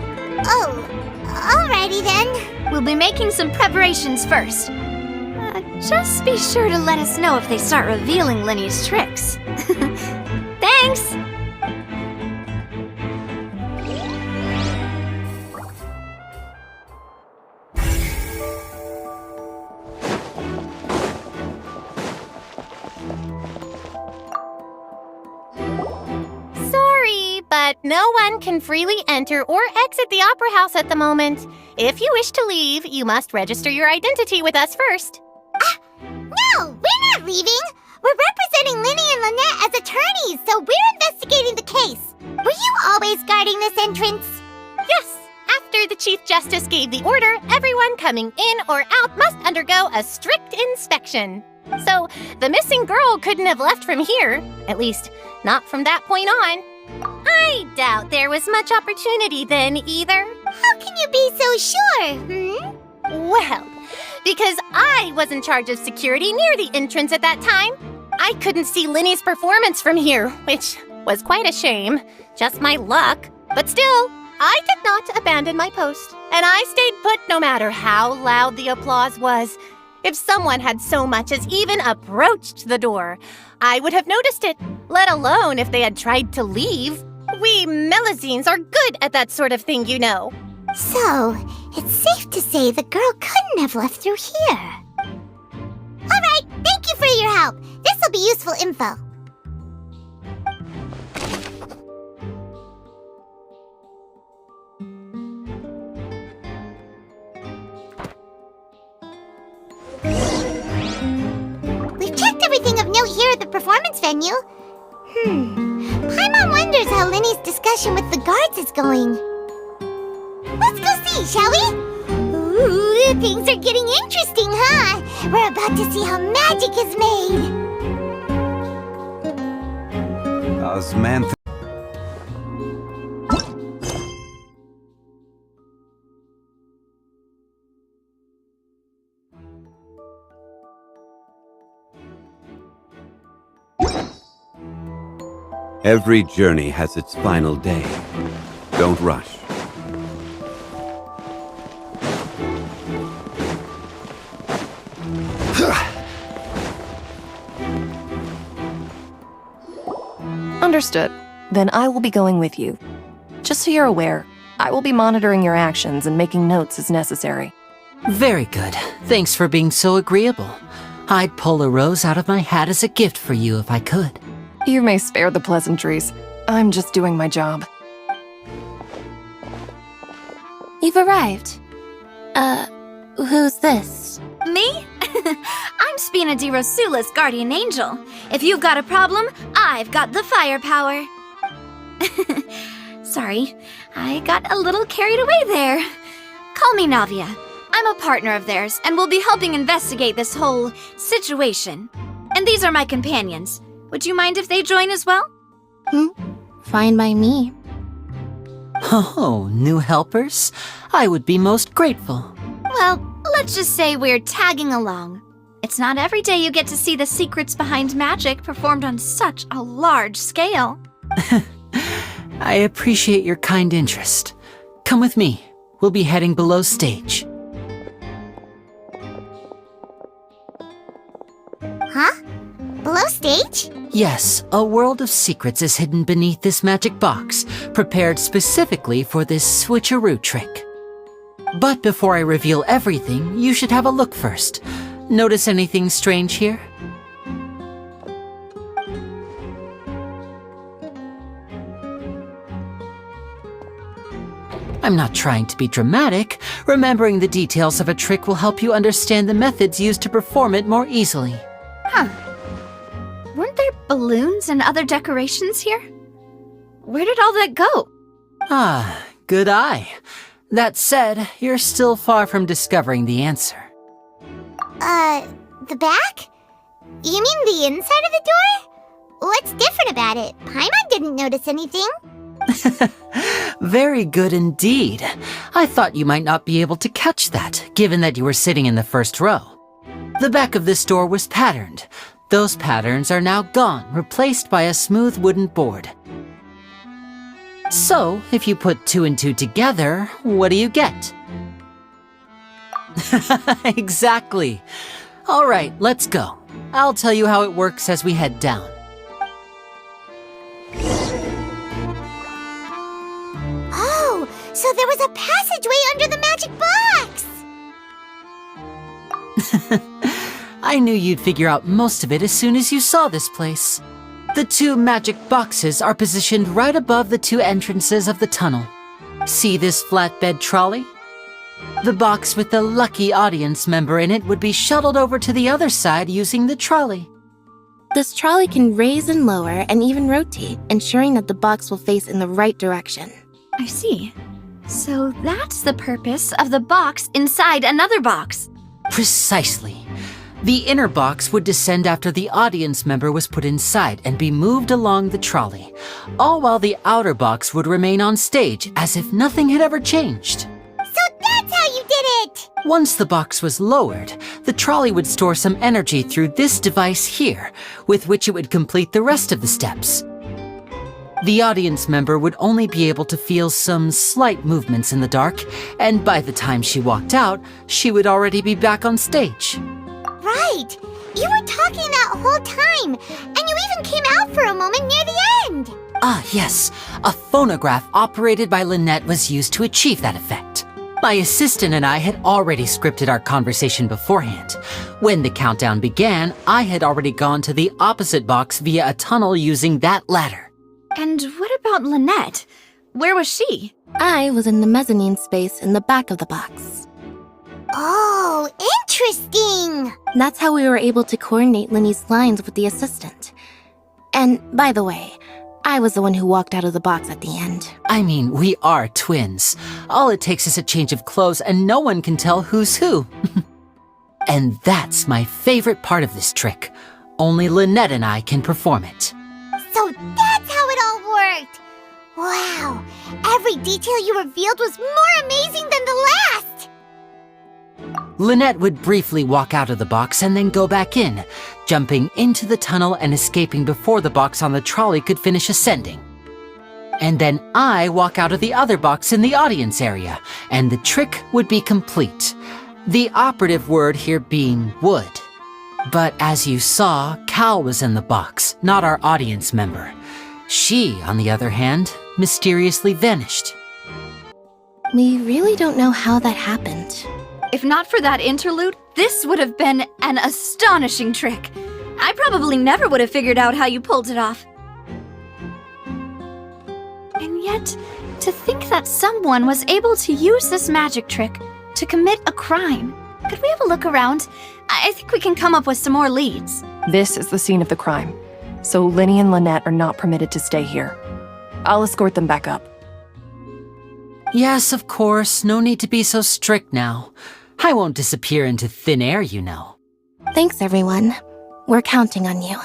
Oh, alrighty then. We'll be making some preparations first. Just be sure to let us know if they start revealing Linny's tricks. Thanks! But no one can freely enter or exit the Opera House at the moment. If you wish to leave, you must register your identity with us first. No, we're not leaving. We're representing Linny and Lynette as attorneys, so we're investigating the case. Were you always guarding this entrance? Yes. After the Chief Justice gave the order, everyone coming in or out must undergo a strict inspection. So, the missing girl couldn't have left from here. At least, not from that point on. I doubt there was much opportunity then, either. How can you be so sure, Well, because I was in charge of security near the entrance at that time. I couldn't see Linny's performance from here, which was quite a shame. Just my luck. But still, I did not abandon my post. And I stayed put no matter how loud the applause was. If someone had so much as even approached the door, I would have noticed it, let alone if they had tried to leave. We Melusines are good at that sort of thing, you know. So, it's safe to say the girl couldn't have left through here. All right, thank you for your help. This will be useful info. We've checked everything of note here at the performance venue. Paimon wonders how Linny's discussion with the guards is going. Let's go see, shall we? Ooh, things are getting interesting, huh? We're about to see how magic is made. Osmantha. Every journey has its final day. Don't rush. Understood. Then I will be going with you. Just so you're aware, I will be monitoring your actions and making notes as necessary. Very good. Thanks for being so agreeable. I'd pull a rose out of my hat as a gift for you if I could. You may spare the pleasantries. I'm just doing my job. You've arrived. Who's this? Me? I'm Spina di Rosula's guardian angel. If you've got a problem, I've got the firepower. Sorry, I got a little carried away there. Call me Navia. I'm a partner of theirs, and will be helping investigate this whole situation. And these are my companions. Would you mind if they join as well? Fine by me. Oh, new helpers? I would be most grateful. Well, let's just say we're tagging along. It's not every day you get to see the secrets behind magic performed on such a large scale. I appreciate your kind interest. Come with me. We'll be heading below stage. Huh? Below stage? Yes, a world of secrets is hidden beneath this magic box, prepared specifically for this switcheroo trick. But before I reveal everything, you should have a look first. Notice anything strange here? I'm not trying to be dramatic. Remembering the details of a trick will help you understand the methods used to perform it more easily. Huh. Weren't there balloons and other decorations here? Where did all that go? Ah, good eye. That said, you're still far from discovering the answer. The back? You mean the inside of the door? What's different about it? Paimon didn't notice anything. Very good indeed. I thought you might not be able to catch that, given that you were sitting in the first row. The back of this door was patterned. Those patterns are now gone, replaced by a smooth wooden board. So, if you put 2 and 2 together, what do you get? Exactly. All right, let's go. I'll tell you how it works as we head down. Oh, so there was a passageway under the magic box! I knew you'd figure out most of it as soon as you saw this place. The 2 magic boxes are positioned right above the 2 entrances of the tunnel. See this flatbed trolley? The box with the lucky audience member in it would be shuttled over to the other side using the trolley. This trolley can raise and lower and even rotate, ensuring that the box will face in the right direction. I see. So that's the purpose of the box inside another box. Precisely. The inner box would descend after the audience member was put inside and be moved along the trolley, all while the outer box would remain on stage as if nothing had ever changed. So that's how you did it! Once the box was lowered, the trolley would store some energy through this device here, with which it would complete the rest of the steps. The audience member would only be able to feel some slight movements in the dark, and by the time she walked out, she would already be back on stage. Right! You were talking that whole time, and you even came out for a moment near the end! Ah, yes. A phonograph operated by Lynette was used to achieve that effect. My assistant and I had already scripted our conversation beforehand. When the countdown began, I had already gone to the opposite box via a tunnel using that ladder. And what about Lynette? Where was she? I was in the mezzanine space in the back of the box. Oh, interesting! That's how we were able to coordinate Linny's lines with the assistant. And, by the way, I was the one who walked out of the box at the end. I mean, we are twins. All it takes is a change of clothes and no one can tell who's who. And that's my favorite part of this trick. Only Lynette and I can perform it. So that's how it all worked! Wow, every detail you revealed was more amazing than the last! Lynette would briefly walk out of the box and then go back in, jumping into the tunnel and escaping before the box on the trolley could finish ascending. And then I walk out of the other box in the audience area, and the trick would be complete. The operative word here being would. But as you saw, Cal was in the box, not our audience member. She, on the other hand, mysteriously vanished. We really don't know how that happened. If not for that interlude, this would have been an astonishing trick. I probably never would have figured out how you pulled it off. And yet, to think that someone was able to use this magic trick to commit a crime. Could we have a look around? I think we can come up with some more leads. This is the scene of the crime, so Linny and Lynette are not permitted to stay here. I'll escort them back up. Yes, of course, no need to be so strict now. I won't disappear into thin air, you know. Thanks, everyone. We're counting on you.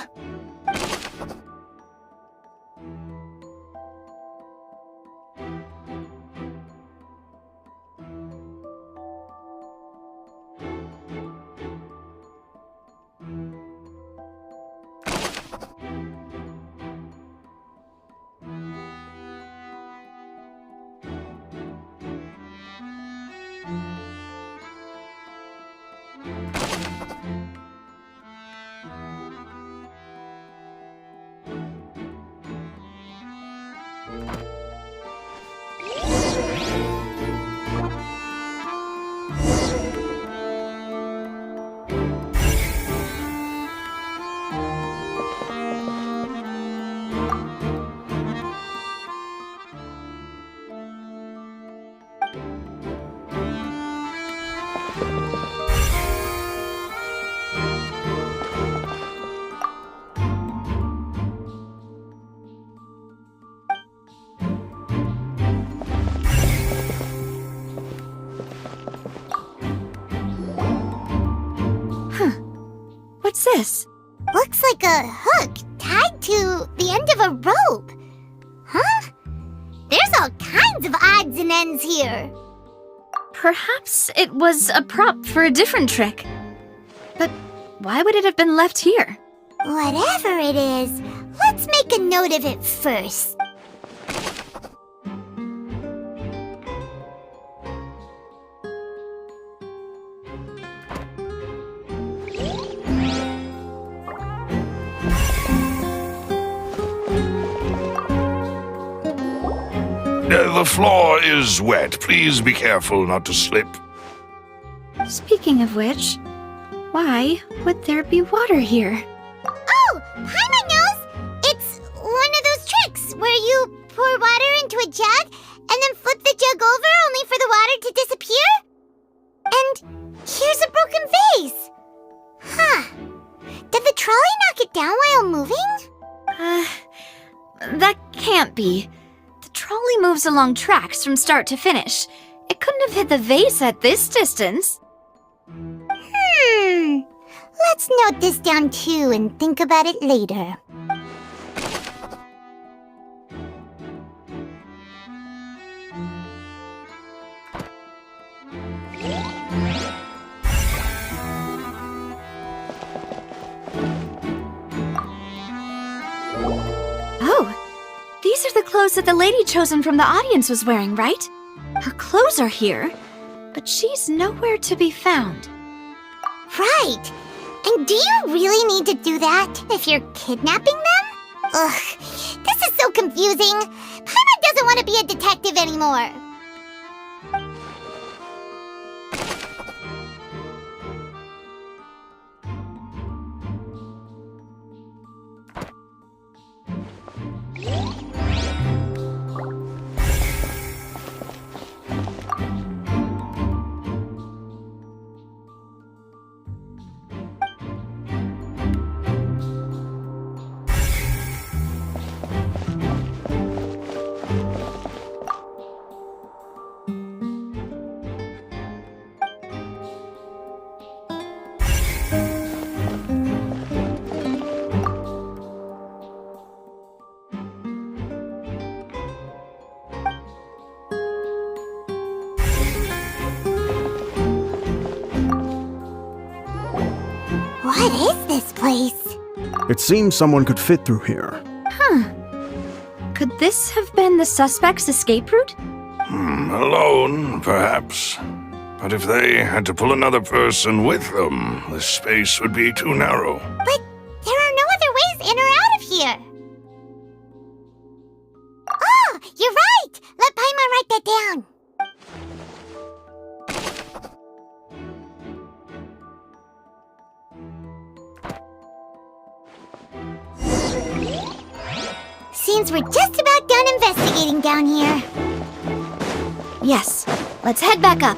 What's this? Looks like a hook tied to the end of a rope. Huh? There's all kinds of odds and ends here. Perhaps it was a prop for a different trick. But why would it have been left here? Whatever it is, let's make a note of it first. The floor is wet. Please be careful not to slip. Speaking of which, why would there be water here? Oh, Paimon knows! It's one of those tricks where you pour water into a jug and then flip the jug over only for the water to disappear? And here's a broken vase. Huh. Did the trolley knock it down while moving? That can't be. The trolley moves along tracks from start to finish. It couldn't have hit the vase at this distance. Let's note this down too and think about it later. Oh, these are the clothes that the lady chosen from the audience was wearing, right? Her clothes are here, but she's nowhere to be found. Right. And do you really need to do that if you're kidnapping them? Ugh, this is so confusing. Paimon doesn't want to be a detective anymore. What is this place? It seems someone could fit through here. Could this have been the suspect's escape route? Alone, perhaps. But if they had to pull another person with them, the space would be too narrow. But there are no other ways in or out of here. you're right! Let Paimon write that down. Seems we're just about done investigating down here. Yes, let's head back up.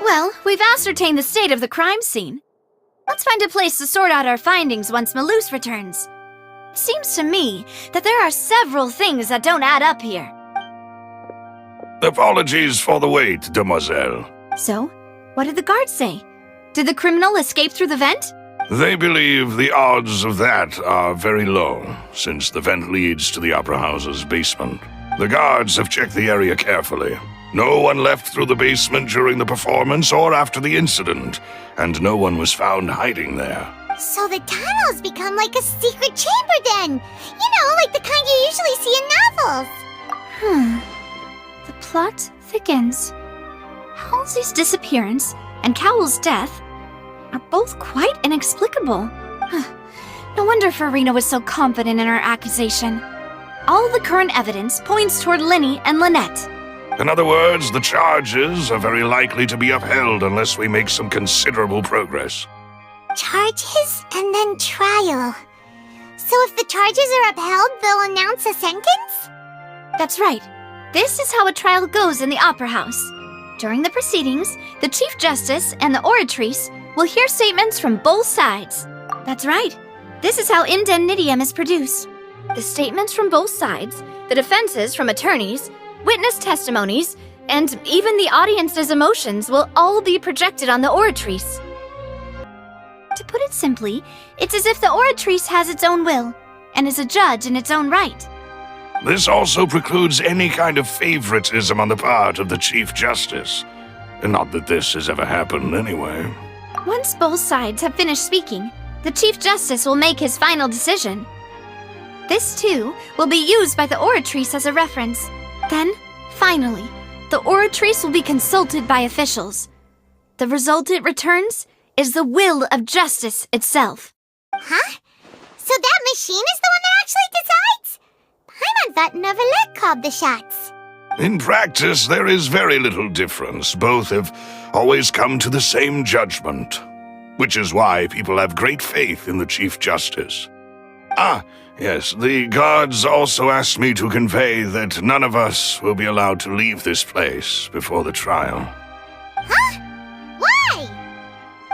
Well, we've ascertained the state of the crime scene. Let's find a place to sort out our findings once Malus returns. It seems to me that there are several things that don't add up here. Apologies for the wait, demoiselle. So, what did the guards say? Did the criminal escape through the vent? They believe the odds of that are very low, since the vent leads to the Opera House's basement. The guards have checked the area carefully. No one left through the basement during the performance or after the incident, and no one was found hiding there. So the tunnels become like a secret chamber then! You know, like the kind you usually see in novels! The plot thickens. Halsey's disappearance and Cowell's death are both quite inexplicable. No wonder Farina was so confident in her accusation. All the current evidence points toward Linny and Lynette. In other words, the charges are very likely to be upheld unless we make some considerable progress. Charges and then trial. So if the charges are upheld, they'll announce a sentence? That's right. This is how a trial goes in the Opera House. During the proceedings, the Chief Justice and the Oratrice will hear statements from both sides. That's right. This is how indemnitium is produced. The statements from both sides, the defenses from attorneys, witness testimonies, and even the audience's emotions will all be projected on the Oratrice. To put it simply, it's as if the Oratrice has its own will, and is a judge in its own right. This also precludes any kind of favoritism on the part of the Chief Justice. Not that this has ever happened anyway. Once both sides have finished speaking, the Chief Justice will make his final decision. This, too, will be used by the Oratrice as a reference. Then, finally, the Oratrice will be consulted by officials. The result it returns is the will of justice itself. Huh? So that machine is the one that actually decides? Paimon thought Neuvillette called the shots. In practice, there is very little difference. Both have always come to the same judgment, which is why people have great faith in the Chief Justice. Ah, yes, the guards also asked me to convey that none of us will be allowed to leave this place before the trial. Huh? Why?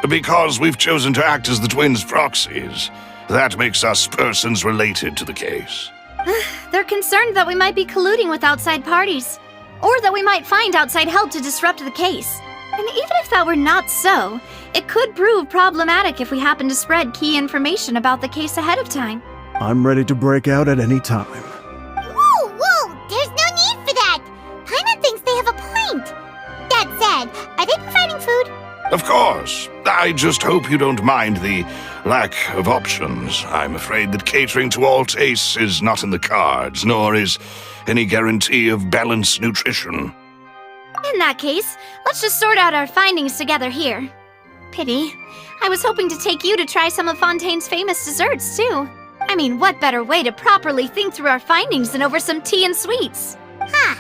Because we've chosen to act as the twins' proxies. That makes us persons related to the case. They're concerned that we might be colluding with outside parties, or that we might find outside help to disrupt the case. And even if that were not so, it could prove problematic if we happen to spread key information about the case ahead of time. I'm ready to break out at any time. Whoa! There's no need for that! Paimon thinks they have a point. That said, are they providing food? Of course. I just hope you don't mind the lack of options. I'm afraid that catering to all tastes is not in the cards, nor is any guarantee of balanced nutrition. In that case, let's just sort out our findings together here. Pity. I was hoping to take you to try some of Fontaine's famous desserts, too. I mean, what better way to properly think through our findings than over some tea and sweets? Huh.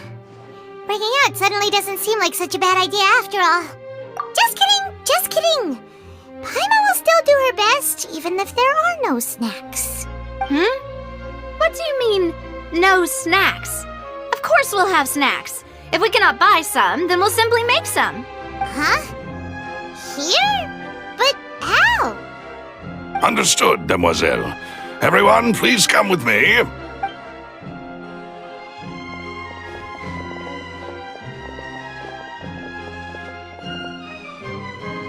Breaking out suddenly doesn't seem like such a bad idea after all. Just kidding! Paimon will still do her best, even if there are no snacks. What do you mean, no snacks? Of course we'll have snacks. If we cannot buy some, then we'll simply make some. Huh? Here? But how? Understood, demoiselle. Everyone, please come with me.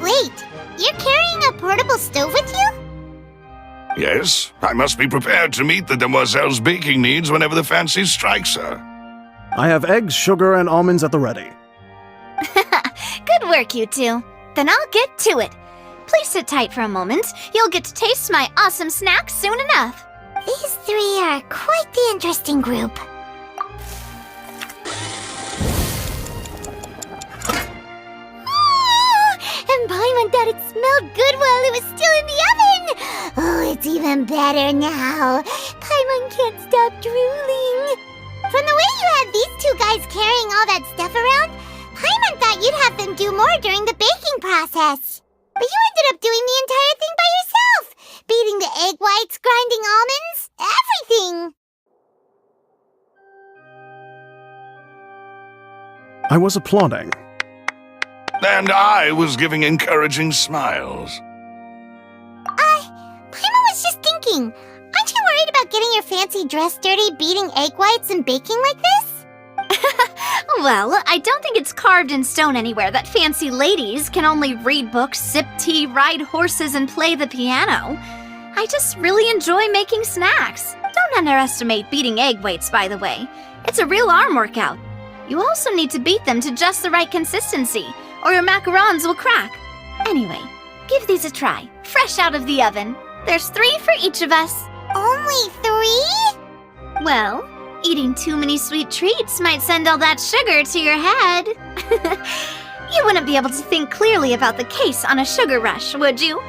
Wait, you're carrying a portable stove with you? Yes, I must be prepared to meet the demoiselle's baking needs whenever the fancy strikes her. I have eggs, sugar, and almonds at the ready. Good work, you two. Then I'll get to it. Please sit tight for a moment. You'll get to taste my awesome snacks soon enough. These three are quite the interesting group. that it smelled good while it was still in the oven! Oh, it's even better now. Paimon can't stop drooling. From the way you had these two guys carrying all that stuff around, Paimon thought you'd have them do more during the baking process. But you ended up doing the entire thing by yourself! Beating the egg whites, grinding almonds, everything! I was applauding. And I was giving encouraging smiles. Paimon was just thinking, aren't you worried about getting your fancy dress dirty beating egg whites and baking like this? Well, I don't think it's carved in stone anywhere that fancy ladies can only read books, sip tea, ride horses, and play the piano. I just really enjoy making snacks. Don't underestimate beating egg whites, by the way. It's a real arm workout. You also need to beat them to just the right consistency, or your macarons will crack. Anyway, give these a try, fresh out of the oven. There's 3 for each of us. Only 3? Well, eating too many sweet treats might send all that sugar to your head. You wouldn't be able to think clearly about the case on a sugar rush, would you?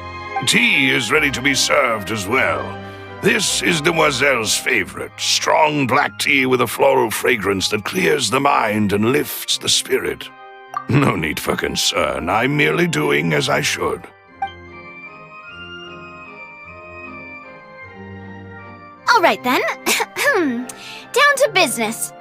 Tea is ready to be served as well. This is Demoiselle's favorite, strong black tea with a floral fragrance that clears the mind and lifts the spirit. No need for concern, I'm merely doing as I should. All right then, down to business.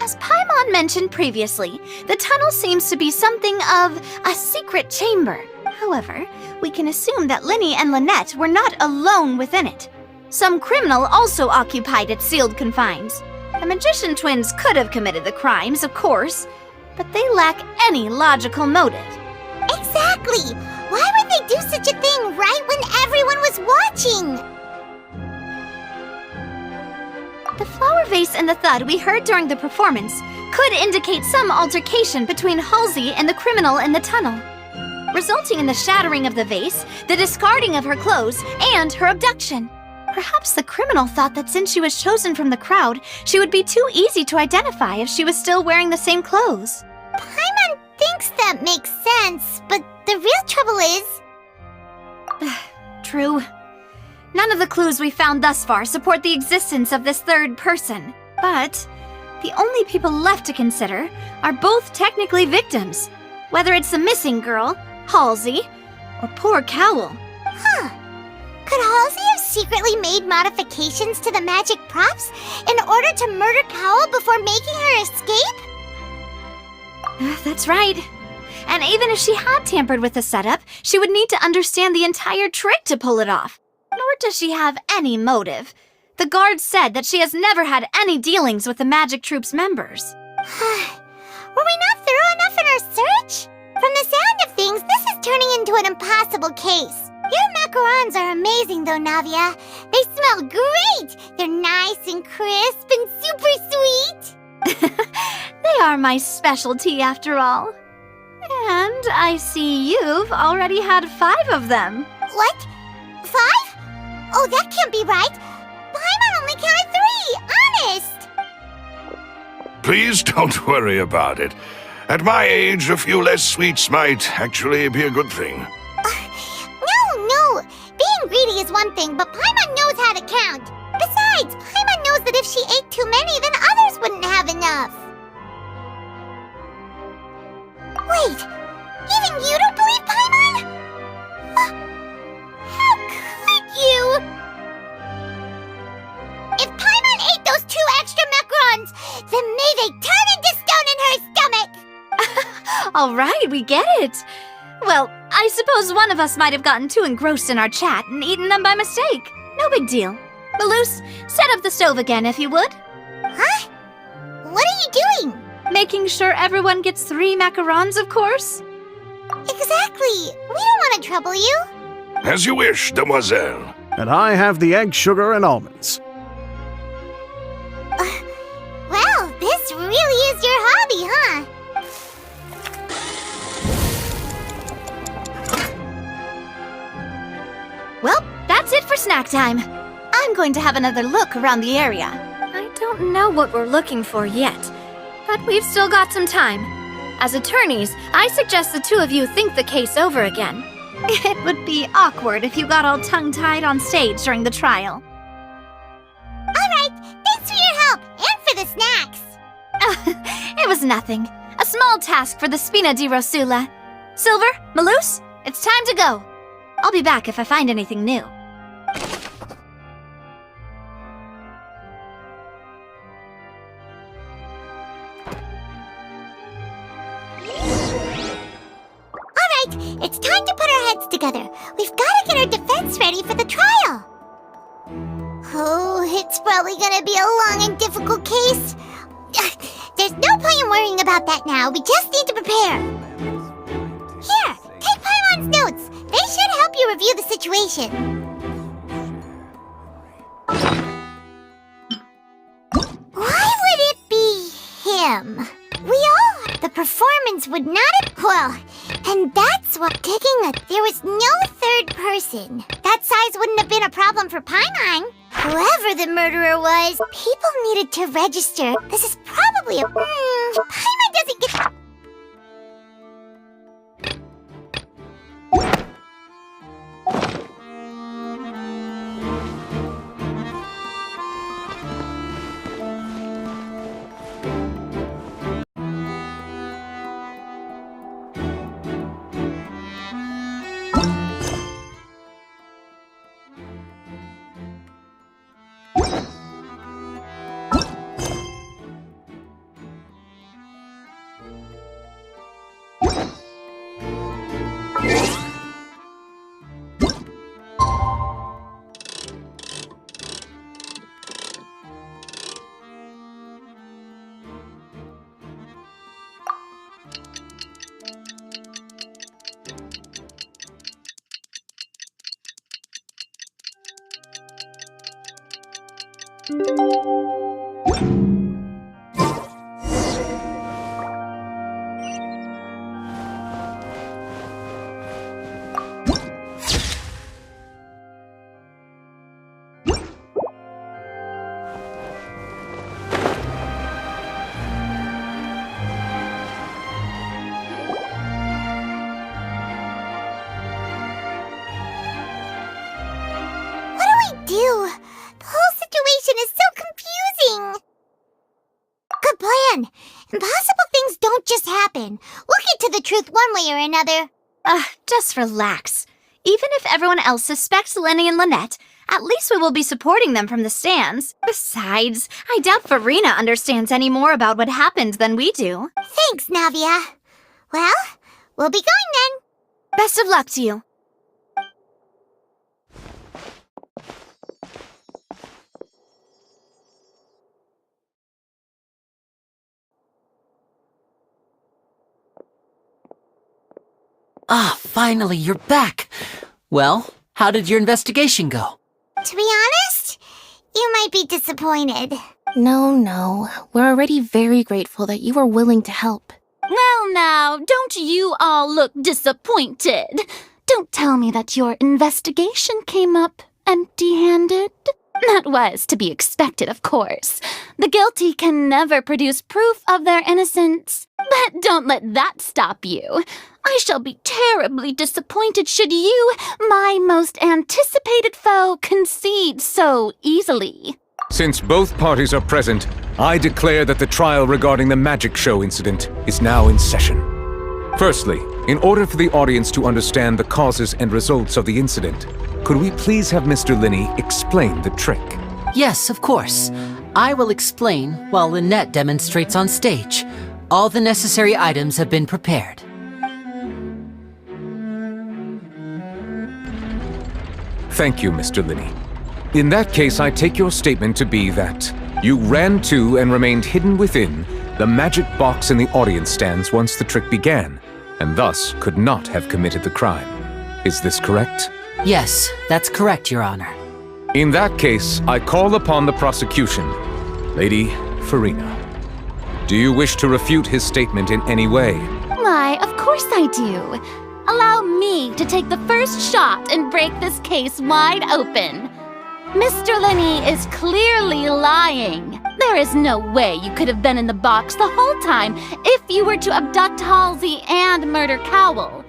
As Paimon mentioned previously, the tunnel seems to be something of a secret chamber. However, we can assume that Linny and Lynette were not alone within it. Some criminal also occupied its sealed confines. The magician twins could have committed the crimes, of course, but they lack any logical motive. Exactly! Why would they do such a thing right when everyone was watching? The flower vase and the thud we heard during the performance could indicate some altercation between Halsey and the criminal in the tunnel, resulting in the shattering of the vase, the discarding of her clothes, and her abduction. Perhaps the criminal thought that since she was chosen from the crowd, she would be too easy to identify if she was still wearing the same clothes. Paimon thinks that makes sense, but the real trouble is... True. None of the clues we found thus far support the existence of this third person. But the only people left to consider are both technically victims, whether it's the missing girl, Halsey, or poor Cowell. Huh. Could Halsey have secretly made modifications to the magic props in order to murder Cowell before making her escape? That's right. And even if she had tampered with the setup, she would need to understand the entire trick to pull it off. Nor does she have any motive. The guards said that she has never had any dealings with the Magic Troop's members. Were we not thorough enough in our search? From the sound of things, this is turning into an impossible case. Your macarons are amazing though, Navia. They smell great! They're nice and crisp and super sweet! They are my specialty after all. And I see you've already had 5 of them. What? 5? Oh, that can't be right. Paimon only counted 3, honest! Please don't worry about it. At my age, a few less sweets might actually be a good thing. No! Being greedy is one thing, but Paimon knows how to count. Besides, Paimon knows that if she ate too many, then others wouldn't have enough. Wait, even you don't believe Paimon? How could you? If Paimon ate those 2 extra macarons, then may they turn into stone in her stomach! All right, we get it. Well, I suppose one of us might have gotten too engrossed in our chat and eaten them by mistake. No big deal. Maloose, set up the stove again if you would. Huh? What are you doing? Making sure everyone gets 3 macarons, of course. Exactly. We don't want to trouble you. As you wish, Demoiselle. And I have the egg, sugar, and almonds. Well, this really is your hobby, huh? Well, that's it for snack time. I'm going to have another look around the area. I don't know what we're looking for yet, but we've still got some time. As attorneys, I suggest the 2 of you think the case over again. It would be awkward if you got all tongue-tied on stage during the trial. Alright, thanks for your help, and for the snacks. It was nothing. A small task for the Spina di Rosula. Silver, Maloose, it's time to go. I'll be back if I find anything new. Alright, it's time to put our heads together. We've got to get our defense ready for the trial. Oh, it's probably gonna be a long and difficult case. There's no point in worrying about that now. We just need to prepare. Here, take Paimon's notes. They should help you review the situation. Why would it be him? We all... The performance would not have... Well, and that's what... There was no third person. That size wouldn't have been a problem for Paimon. Whoever the murderer was, people needed to register. This is probably a... Paimon doesn't get... The whole situation is so confusing. Good plan. Impossible things don't just happen. We'll get to the truth one way or another. Just relax. Even if everyone else suspects Lenny and Lynette, at least we will be supporting them from the stands. Besides, I doubt Farina understands any more about what happened than we do. Thanks, Navia. Well, we'll be going then. Best of luck to you. Ah, finally, you're back. Well, how did your investigation go? To be honest, you might be disappointed. No. We're already very grateful that you were willing to help. Well, now, don't you all look disappointed? Don't tell me that your investigation came up empty-handed. That was to be expected, of course. The guilty can never produce proof of their innocence. But don't let that stop you. I shall be terribly disappointed should you, my most anticipated foe, concede so easily. Since both parties are present, I declare that the trial regarding the magic show incident is now in session. Firstly, in order for the audience to understand the causes and results of the incident, could we please have Mr. Linney explain the trick? Yes, of course. I will explain while Lynette demonstrates on stage. All the necessary items have been prepared. Thank you, Mr. Linney. In that case, I take your statement to be that you ran to and remained hidden within the magic box in the audience stands once the trick began, and thus could not have committed the crime. Is this correct? Yes, that's correct, Your Honor. In that case, I call upon the prosecution. Lady Farina, do you wish to refute his statement in any way? Why, of course I do. Allow me to take the first shot and break this case wide open. Mr. Linney is clearly lying. There is no way you could have been in the box the whole time if you were to abduct Halsey and murder Cowell.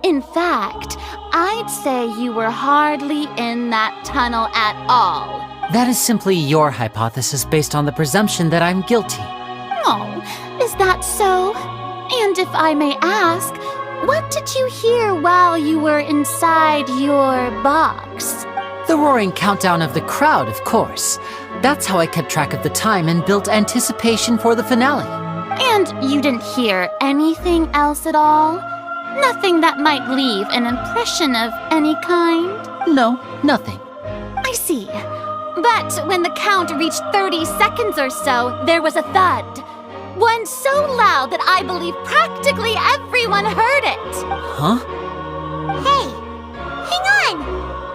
In fact, I'd say you were hardly in that tunnel at all. That is simply your hypothesis based on the presumption that I'm guilty. Oh, is that so? And if I may ask, what did you hear while you were inside your box? The roaring countdown of the crowd, of course. That's how I kept track of the time and built anticipation for the finale. And you didn't hear anything else at all? Nothing that might leave an impression of any kind? No, nothing. I see. But when the count reached 30 seconds or so, there was a thud. One so loud that I believe practically everyone heard it. Huh? Hey, hang on!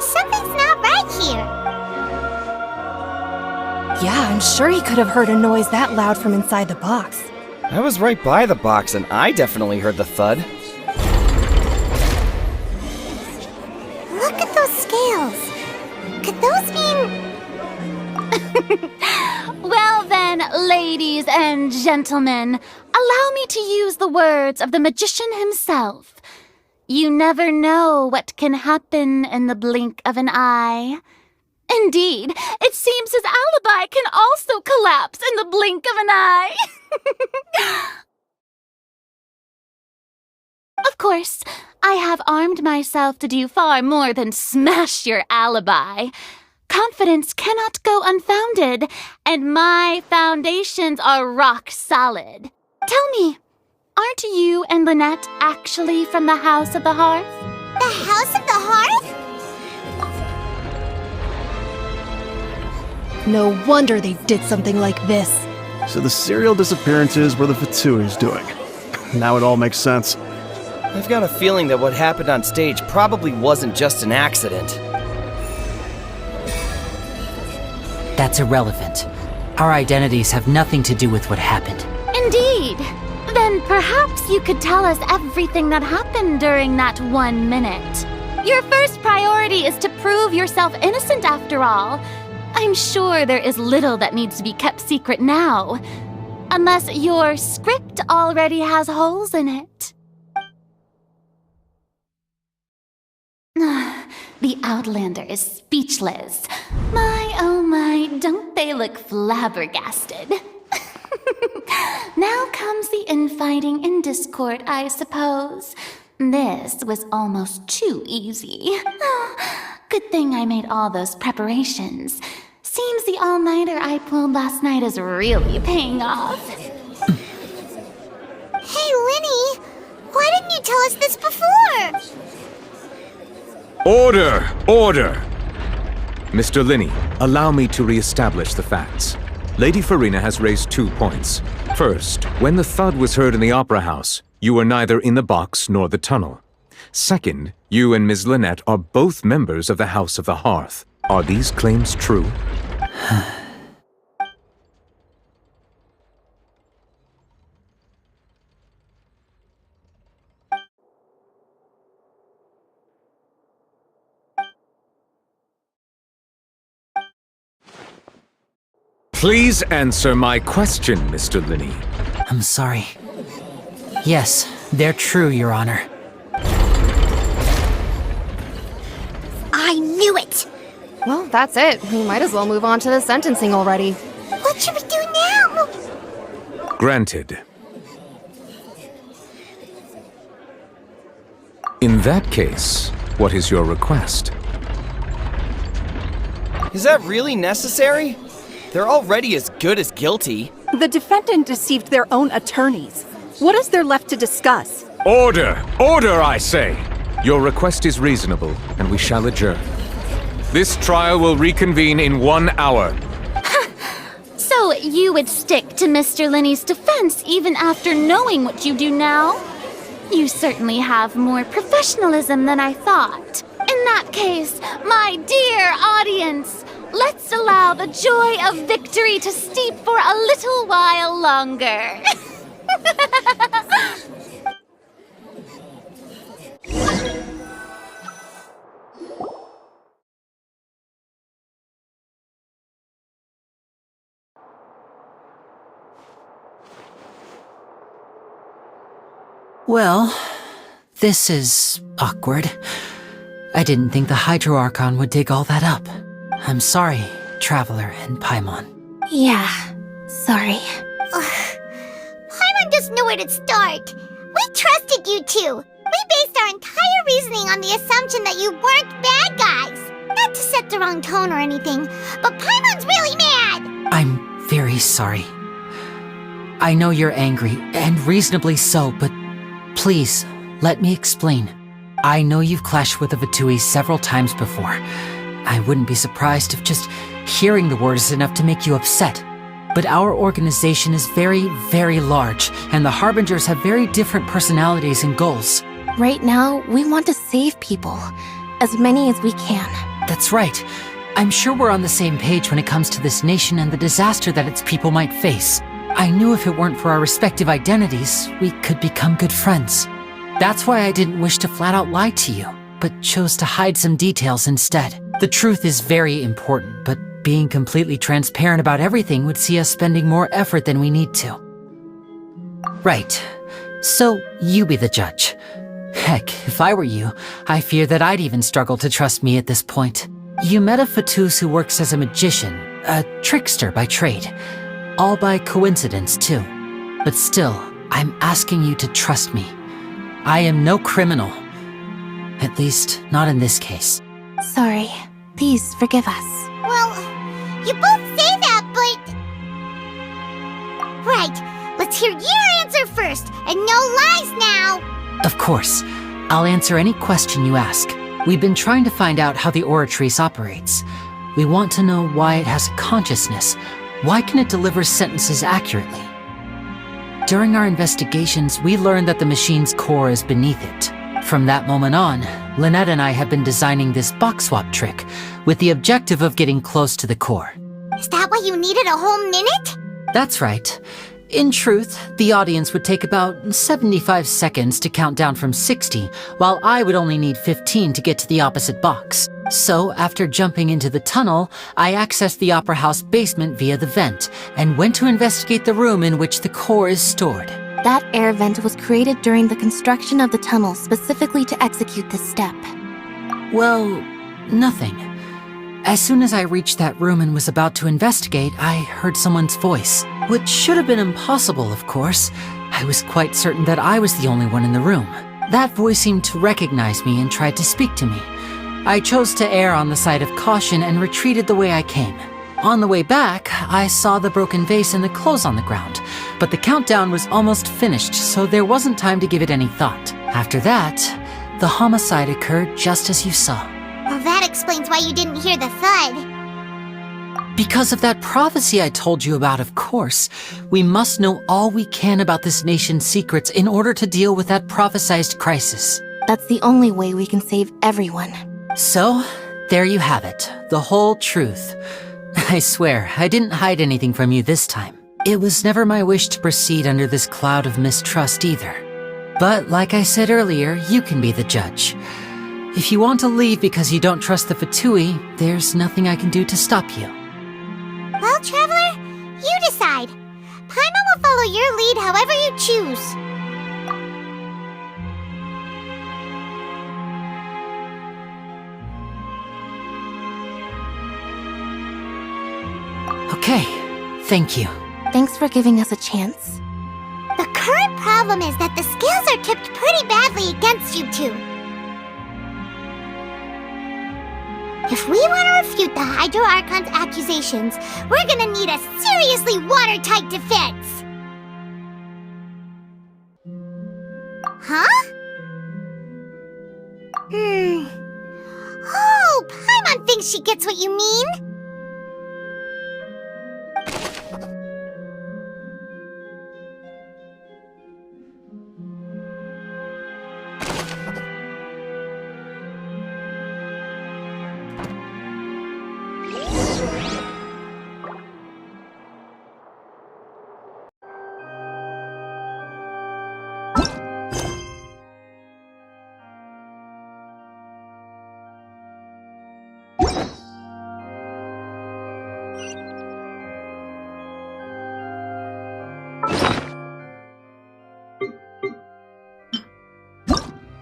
Something's not right here. Yeah, I'm sure he could have heard a noise that loud from inside the box. I was right by the box and I definitely heard the thud. Look at those scales. Could those mean... Well then, ladies and gentlemen, allow me to use the words of the magician himself. You never know what can happen in the blink of an eye. Indeed, it seems his alibi can also collapse in the blink of an eye. Of course, I have armed myself to do far more than smash your alibi. Confidence cannot go unfounded, and my foundations are rock solid. Tell me, aren't you and Lynette actually from the House of the Hearth? The House of the Hearth? No wonder they did something like this. So the serial disappearances were the Fatsui's doing. Now it all makes sense. I've got a feeling that what happened on stage probably wasn't just an accident. That's irrelevant. Our identities have nothing to do with what happened. Indeed. Then perhaps you could tell us everything that happened during that 1 minute. Your first priority is to prove yourself innocent after all. I'm sure there is little that needs to be kept secret now. Unless your script already has holes in it. The Outlander is speechless. My, oh my, don't they look flabbergasted? Now comes the infighting and discord, I suppose. This was almost too easy. Good thing I made all those preparations. Seems the all-nighter I pulled last night is really paying off. Hey, Linny! Why didn't you tell us this before? Order! Order! Mr. Linney, allow me to re-establish the facts. Lady Farina has raised 2 points. First, when the thud was heard in the Opera House, you were neither in the box nor the tunnel. Second, you and Ms. Lynette are both members of the House of the Hearth. Are these claims true? Please answer my question, Mr. Linney. I'm sorry. Yes, they're true, Your Honor. I knew it! Well, that's it. We might as well move on to the sentencing already. What should we do now? Granted. In that case, what is your request? Is that really necessary? They're already as good as guilty. The defendant deceived their own attorneys. What is there left to discuss? Order! Order, I say! Your request is reasonable, and we shall adjourn. This trial will reconvene in 1 hour. So you would stick to Mr. Linney's defense even after knowing what you do now? You certainly have more professionalism than I thought. In that case, my dear audience, let's allow the joy of victory to steep for a little while longer. Well, this is awkward. I didn't think the Hydro Archon would dig all that up. I'm sorry, Traveler and Paimon. Yeah, sorry. Paimon doesn't know where to start. We trusted you two. We based our entire reasoning on the assumption that you weren't bad guys. Not to set the wrong tone or anything, but Paimon's really mad! I'm very sorry. I know you're angry, and reasonably so, but please, let me explain. I know you've clashed with the Vitui several times before. I wouldn't be surprised if just hearing the word is enough to make you upset. But our organization is very, very large, and the Harbingers have very different personalities and goals. Right now, we want to save people. As many as we can. That's right. I'm sure we're on the same page when it comes to this nation and the disaster that its people might face. I knew if it weren't for our respective identities, we could become good friends. That's why I didn't wish to flat out lie to you, but chose to hide some details instead. The truth is very important, but being completely transparent about everything would see us spending more effort than we need to. Right. So, you be the judge. Heck, if I were you, I fear that I'd even struggle to trust me at this point. You met a Fatus who works as a magician, a trickster by trade. All by coincidence, too. But still, I'm asking you to trust me. I am no criminal. At least, not in this case. Sorry. Please forgive us. Well, you both say that, but... Right, let's hear your answer first, and no lies now! Of course. I'll answer any question you ask. We've been trying to find out how the Oratrice operates. We want to know why it has a consciousness. Why can it deliver sentences accurately? During our investigations, we learned that the machine's core is beneath it. From that moment on, Lynette and I have been designing this box swap trick, with the objective of getting close to the core. Is that why you needed a whole minute? That's right. In truth, the audience would take about 75 seconds to count down from 60, while I would only need 15 to get to the opposite box. So, after jumping into the tunnel, I accessed the Opera House basement via the vent, and went to investigate the room in which the core is stored. That air vent was created during the construction of the tunnel specifically to execute this step. Well, nothing. As soon as I reached that room and was about to investigate, I heard someone's voice. Which should have been impossible, of course. I was quite certain that I was the only one in the room. That voice seemed to recognize me and tried to speak to me. I chose to err on the side of caution and retreated the way I came. On the way back, I saw the broken vase and the clothes on the ground, but the countdown was almost finished, so there wasn't time to give it any thought. After that, the homicide occurred just as you saw. Well, that explains why you didn't hear the thud. Because of that prophecy I told you about, of course. We must know all we can about this nation's secrets in order to deal with that prophesized crisis. That's the only way we can save everyone. So, there you have it. The whole truth. I swear, I didn't hide anything from you this time. It was never my wish to proceed under this cloud of mistrust either. But like I said earlier, you can be the judge. If you want to leave because you don't trust the Fatui, there's nothing I can do to stop you. Well, Traveler, you decide. Paimon will follow your lead however you choose. Okay, thank you. Thanks for giving us a chance. The current problem is that the scales are tipped pretty badly against you two. If we want to refute the Hydro Archon's accusations, we're gonna need a seriously watertight defense. Huh? Oh, Paimon thinks she gets what you mean.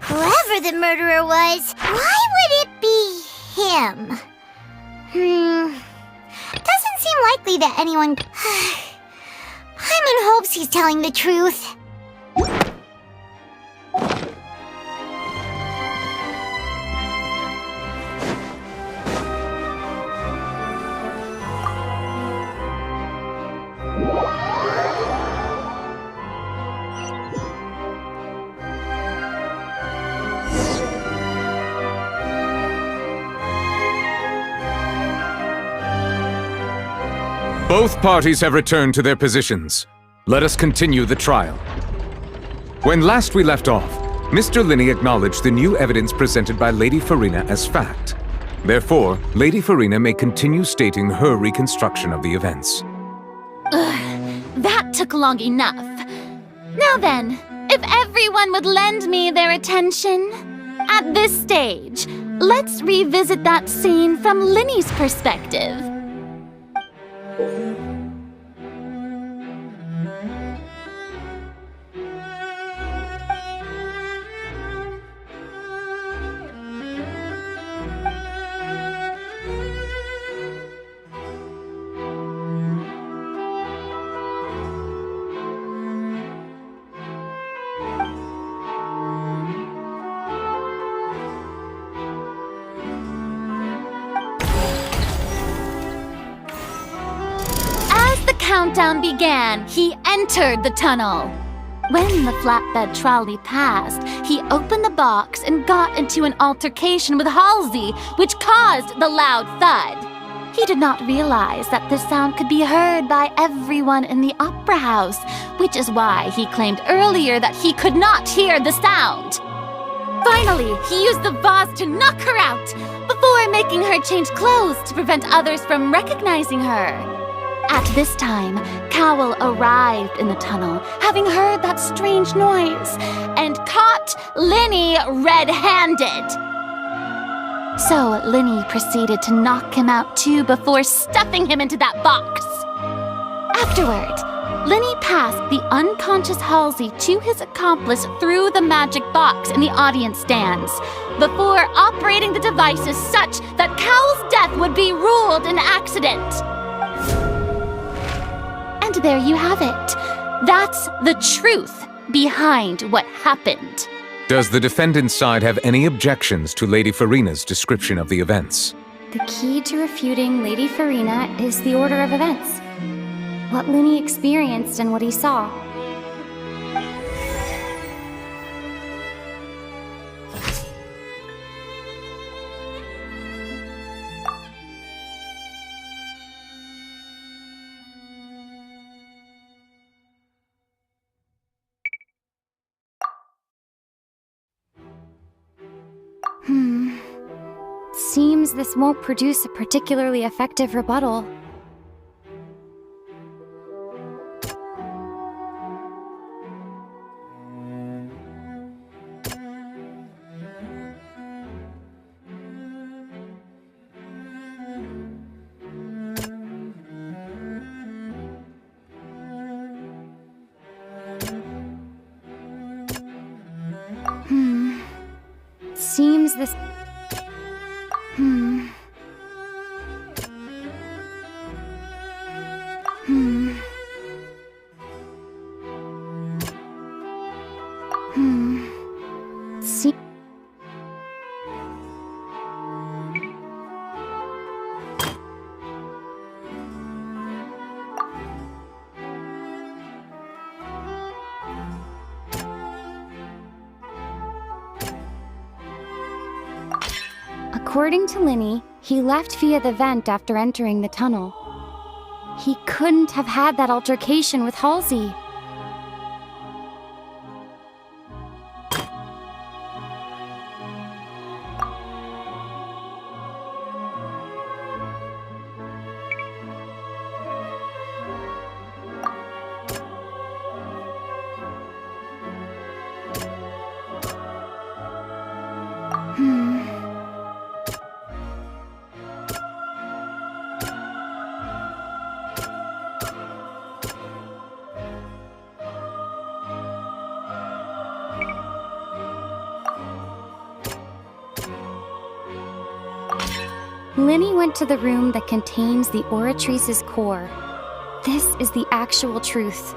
Whoever the murderer was, why would it him. Doesn't seem likely that anyone... Paimon hopes he's telling the truth. Both parties have returned to their positions. Let us continue the trial. When last we left off, Mr. Linney acknowledged the new evidence presented by Lady Farina as fact. Therefore, Lady Farina may continue stating her reconstruction of the events. That took long enough. Now then, if everyone would lend me their attention. At this stage, let's revisit that scene from Linney's perspective. Countdown began, he entered the tunnel. When the flatbed trolley passed, he opened the box and got into an altercation with Halsey, which caused the loud thud. He did not realize that this sound could be heard by everyone in the opera house, which is why he claimed earlier that he could not hear the sound. Finally, he used the vase to knock her out, before making her change clothes to prevent others from recognizing her. At this time, Cowell arrived in the tunnel, having heard that strange noise, and caught Linney red-handed. So Linney proceeded to knock him out too before stuffing him into that box. Afterward, Linney passed the unconscious Halsey to his accomplice through the magic box in the audience stands, before operating the devices such that Cowell's death would be ruled an accident. And there you have it. That's the truth behind what happened. Does the defendant's side have any objections to Lady Farina's description of the events? The key to refuting Lady Farina is the order of events. What Linney experienced and what he saw. Seems this won't produce a particularly effective rebuttal. Seems this... See... According to Linney, he left via the vent after entering the tunnel. He couldn't have had that altercation with Halsey. Linny went to the room that contains the Oratrice's core. This is the actual truth.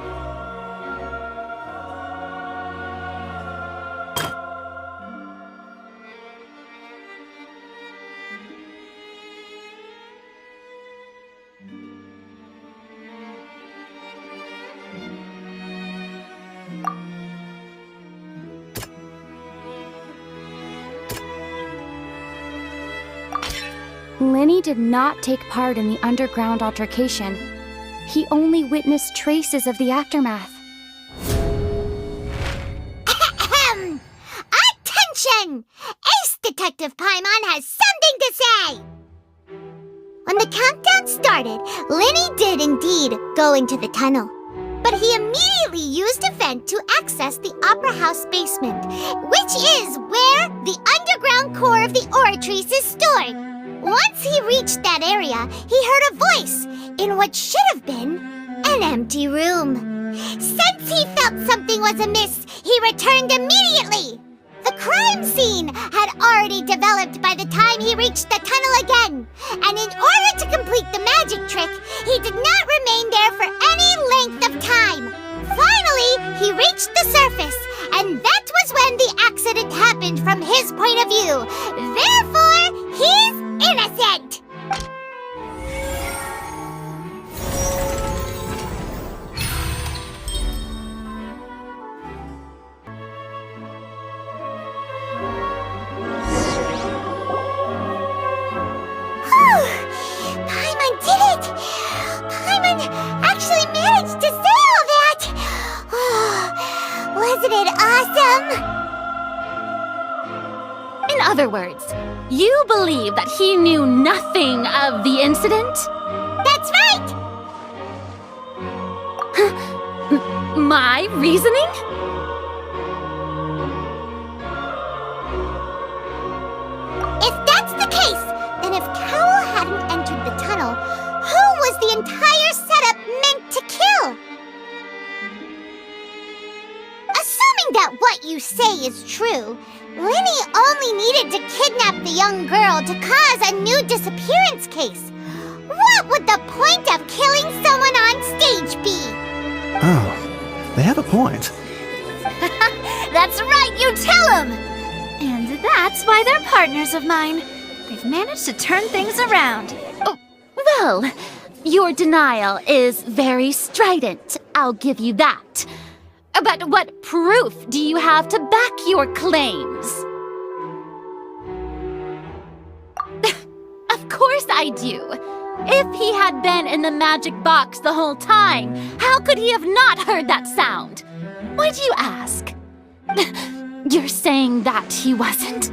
Linny did not take part in the underground altercation. He only witnessed traces of the aftermath. Ahem! Attention! Ace Detective Paimon has something to say! When the countdown started, Linny did indeed go into the tunnel. But he immediately used a vent to access the Opera House basement, which is where the underground core of the Oratrice is stored. Once he reached that area, he heard a voice in what should have been an empty room. Since he felt something was amiss, he returned immediately. The crime scene had already developed by the time he reached the tunnel again, and in order to complete the magic trick, he did not remain there for any length of time. Finally, he reached the surface, and that was when the accident happened from his point of view. Therefore, he's innocent! Paimon did it! Paimon actually managed to say all that! Wasn't it awesome? In other words, you believe that he knew nothing of the incident? That's right! My reasoning? If that's the case, then if Cowell hadn't entered the tunnel, who was the entire setup meant to kill? Assuming that what you say is true, Linny only needed to kidnap the young girl to cause a new disappearance case. What would the point of killing someone on stage be? Oh, they have a point. That's right, you tell them! And that's why they're partners of mine. They've managed to turn things around. Oh, well, your denial is very strident, I'll give you that. But what proof do you have to back your claims? Of course I do. If he had been in the magic box the whole time, how could he have not heard that sound? Why do you ask? You're saying that he wasn't?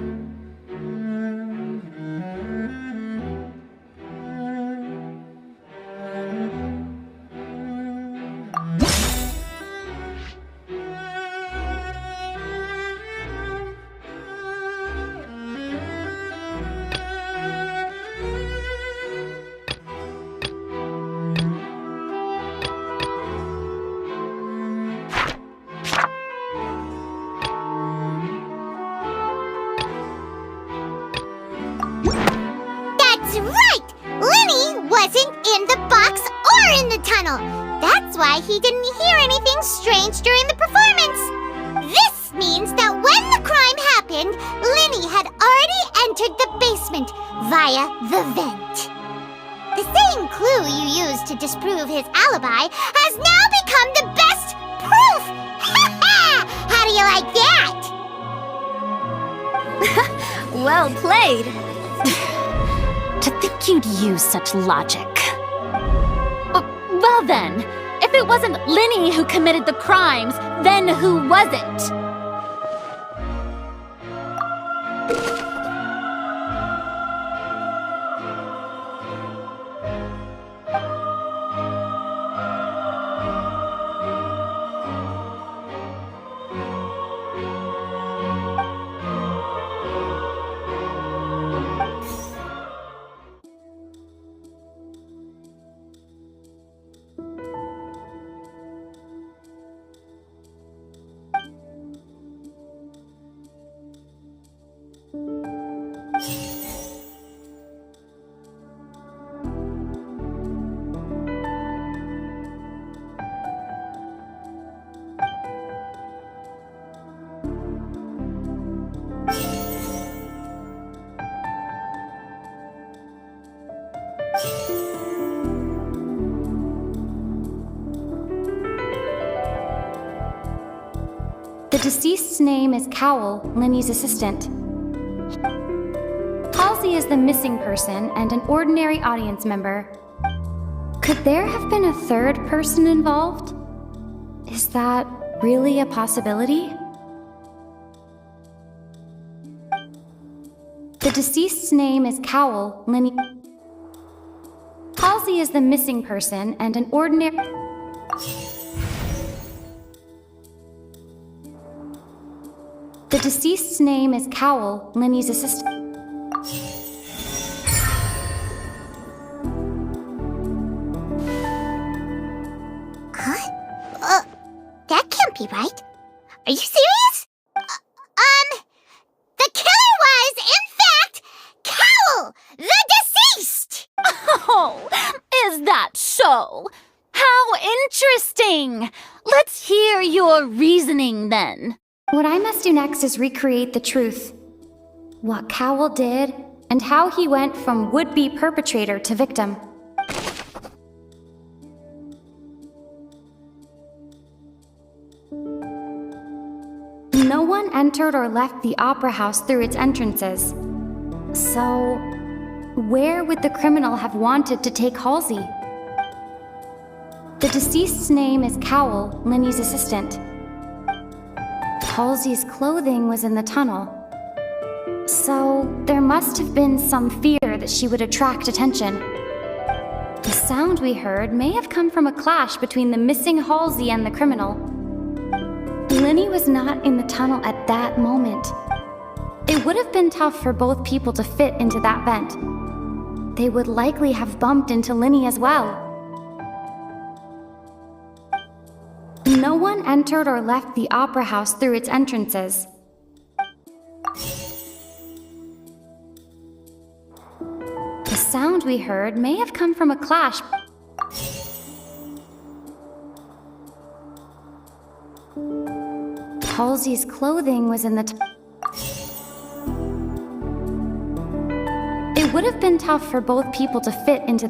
That's right! Linny wasn't in the box or in the tunnel. That's why he didn't hear anything strange during the performance. This means that when the crime happened, Linny had already entered the basement via the vent. The same clue you used to disprove his alibi has now become the best proof! How do you like that? Well played. To think you'd use such logic. Well then, if it wasn't Linny who committed the crimes, then who was it? deceased's name is Cowell, Linny's assistant. Halsey is the missing person and an ordinary audience member. Could there have been a third person involved? Is that really a possibility? The deceased's name is Cowell, Linny. Halsey is the missing person and an ordinary... The deceased's name is Cowell, Linny's assistant. That can't be right. Are you serious? The killer was, in fact, Cowell, the deceased! Oh, is that so? How interesting! Let's hear your reasoning then. What I must do next is recreate the truth. What Cowell did, and how he went from would-be perpetrator to victim. No one entered or left the opera house through its entrances. So, where would the criminal have wanted to take Halsey? The deceased's name is Cowell, Linny's assistant. Halsey's clothing was in the tunnel. So, there must have been some fear that she would attract attention. The sound we heard may have come from a clash between the missing Halsey and the criminal. Linny was not in the tunnel at that moment. It would have been tough for both people to fit into that vent. They would likely have bumped into Linny as well. No one entered or left the opera house through its entrances. The sound we heard may have come from a clash. Halsey's clothing was in the It would have been tough for both people to fit into...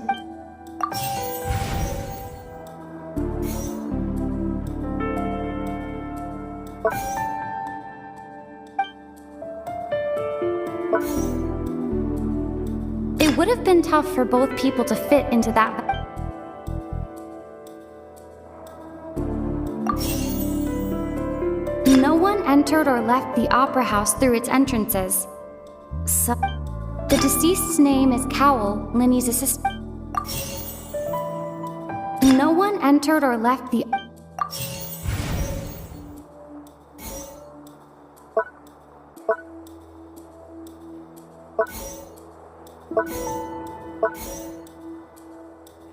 It would have been tough for both people to fit into that... No one entered or left the opera house through its entrances. So, the deceased's name is Cowell, Linny's assistant. No one entered or left the...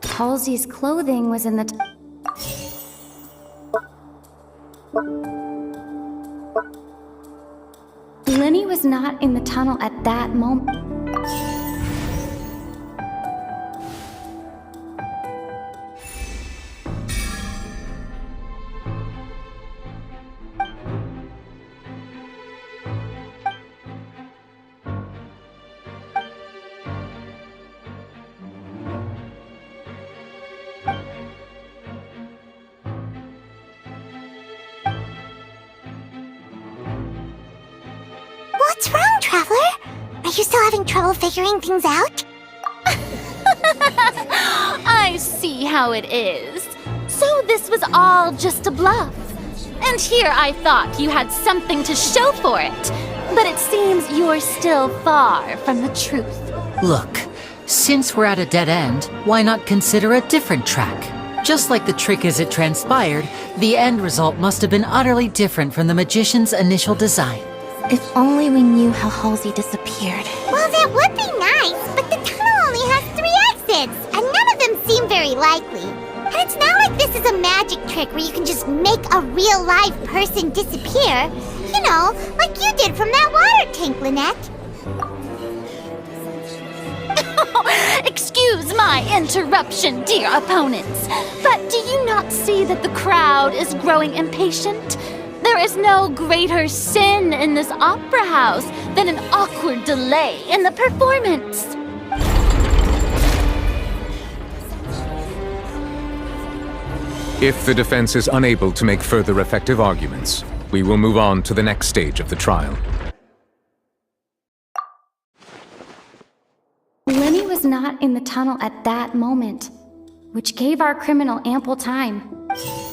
Halsey's clothing was in the... Linny was not in the tunnel at that moment. What's wrong, Traveler? Are you still having trouble figuring things out? I see how it is. So this was all just a bluff. And here I thought you had something to show for it. But it seems you're still far from the truth. Look, since we're at a dead end, why not consider a different track? Just like the trick as it transpired, the end result must have been utterly different from the magician's initial design. If only we knew how Halsey disappeared. Well, that would be nice, but the tunnel only has 3 exits, and none of them seem very likely. And it's not like this is a magic trick where you can just make a real-life person disappear. You know, like you did from that water tank, Lynette. Excuse my interruption, dear opponents, but do you not see that the crowd is growing impatient? There is no greater sin in this opera house than an awkward delay in the performance. If the defense is unable to make further effective arguments, we will move on to the next stage of the trial. Lenny was not in the tunnel at that moment, which gave our criminal ample time.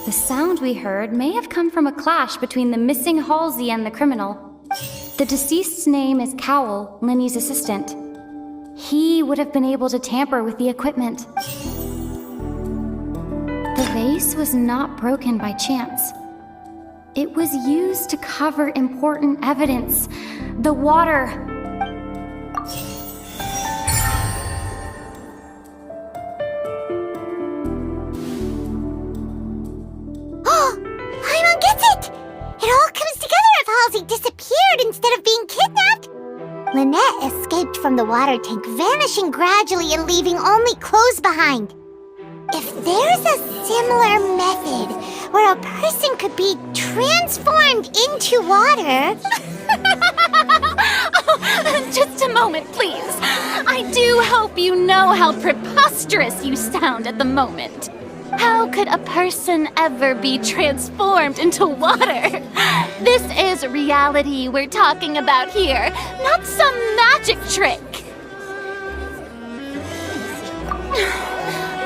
The sound we heard may have come from a clash between the missing Halsey and the criminal. The deceased's name is Cowell, Lenny's assistant. He would have been able to tamper with the equipment. The vase was not broken by chance. It was used to cover important evidence. The water. Paimon gets it! It all comes together if Halsey disappeared instead of being kidnapped. Lynette escaped from the water tank, vanishing gradually and leaving only clothes behind. If there's a similar method where a person could be transformed into water... Just a moment, please. I do hope you know how preposterous you sound at the moment. How could a person ever be transformed into water? This is reality we're talking about here, not some magic trick.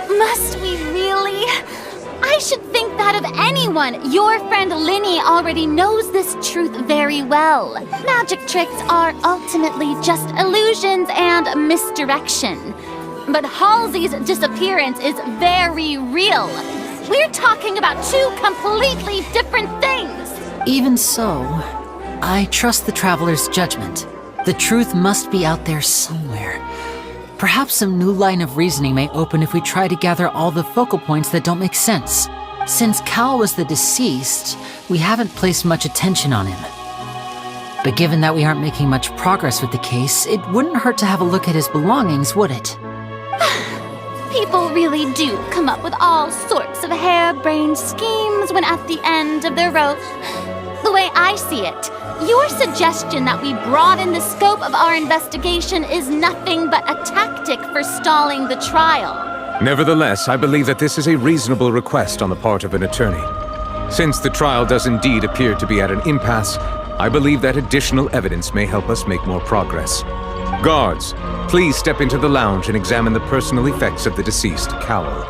Must we really? I should think that of anyone. Your friend Linny already knows this truth very well. Magic tricks are ultimately just illusions and misdirection. But Halsey's disappearance is very real. We're talking about two completely different things. Even so, I trust the traveler's judgment. The truth must be out there somewhere. Perhaps some new line of reasoning may open if we try to gather all the focal points that don't make sense. Since Cal was the deceased, we haven't placed much attention on him. But given that we aren't making much progress with the case, it wouldn't hurt to have a look at his belongings, would it? People really do come up with all sorts of harebrained schemes when at the end of their rope. The way I see it, your suggestion that we broaden the scope of our investigation is nothing but a tactic for stalling the trial. Nevertheless, I believe that this is a reasonable request on the part of an attorney. Since the trial does indeed appear to be at an impasse, I believe that additional evidence may help us make more progress. Guards, please step into the lounge and examine the personal effects of the deceased, Cowell.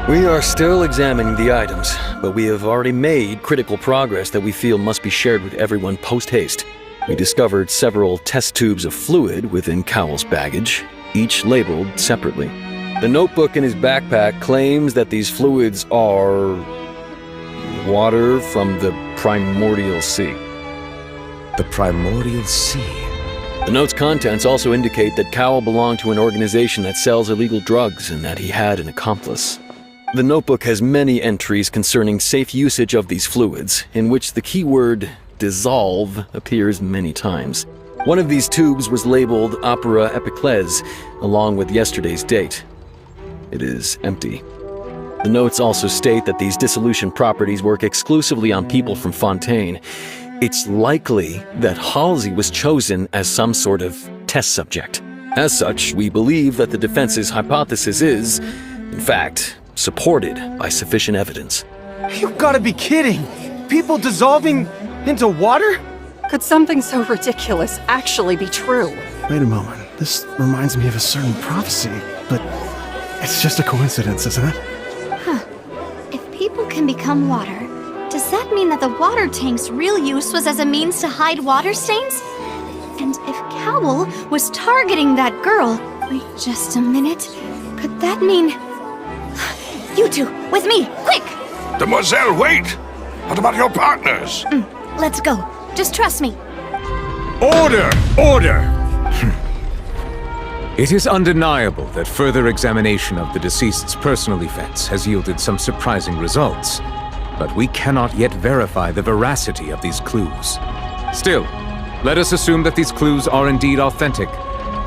We are still examining the items, but we have already made critical progress that we feel must be shared with everyone post-haste. We discovered several test tubes of fluid within Cowell's baggage, each labeled separately. The notebook in his backpack claims that these fluids are... water from the primordial sea. The primordial sea? The note's contents also indicate that Cowell belonged to an organization that sells illegal drugs and that he had an accomplice. The notebook has many entries concerning safe usage of these fluids, in which the keyword dissolve appears many times. One of these tubes was labeled Opera Epiclese, along with yesterday's date. It is empty. The notes also state that these dissolution properties work exclusively on people from Fontaine. It's likely that Halsey was chosen as some sort of test subject. As such, we believe that the defense's hypothesis is, in fact, supported by sufficient evidence. You've got to be kidding! People dissolving into water? Could something so ridiculous actually be true? Wait a moment. This reminds me of a certain prophecy, but it's just a coincidence, isn't it? Huh. If people can become water, does that mean that the water tank's real use was as a means to hide water stains? And if Cowell was targeting that girl... Wait just a minute. Could that mean... You two, with me, quick! Demoiselle, wait! What about your partners? Let's go. Just trust me. Order! Order! It is undeniable that further examination of the deceased's personal effects has yielded some surprising results, but we cannot yet verify the veracity of these clues. Still, let us assume that these clues are indeed authentic,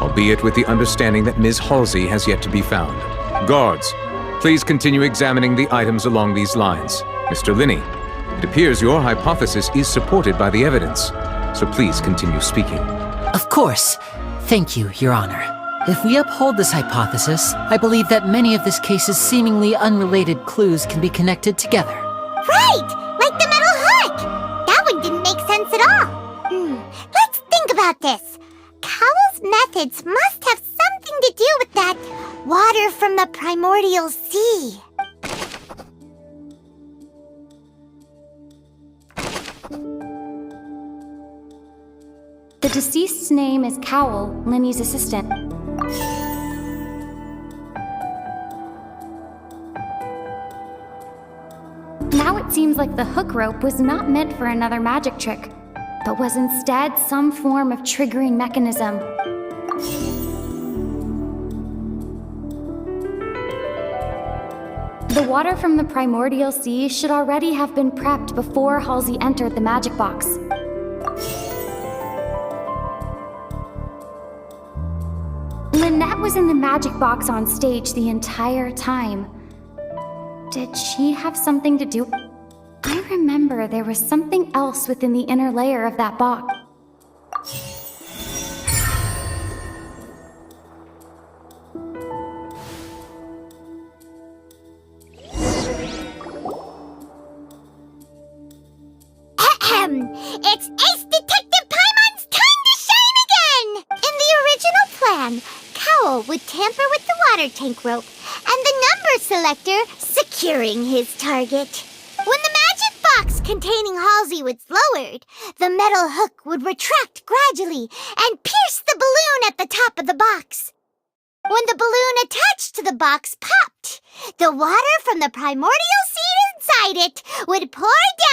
albeit with the understanding that Ms. Halsey has yet to be found. Guards, please continue examining the items along these lines. Mr. Linney, it appears your hypothesis is supported by the evidence, so please continue speaking. Of course. Thank you, Your Honor. If we uphold this hypothesis, I believe that many of this case's seemingly unrelated clues can be connected together. Right! Like the metal hook! That one didn't make sense at all. Let's think about this. Cowell's methods must have something to do with that water from the primordial sea. The deceased's name is Cowell, Linny's assistant. Now it seems like the hook rope was not meant for another magic trick, but was instead some form of triggering mechanism. The water from the primordial sea should already have been prepped before Halsey entered the magic box. Lynette was in the magic box on stage the entire time. Did she have something to do? I remember there was something else within the inner layer of that box. It's Ace Detective Paimon's time to shine again! In the original plan, Cowell would tamper with the water tank rope and the number selector securing his target. When the magic box containing Halsey was lowered, the metal hook would retract gradually and pierce the balloon at the top of the box. When the balloon attached to the box popped, the water from the primordial seed inside it would pour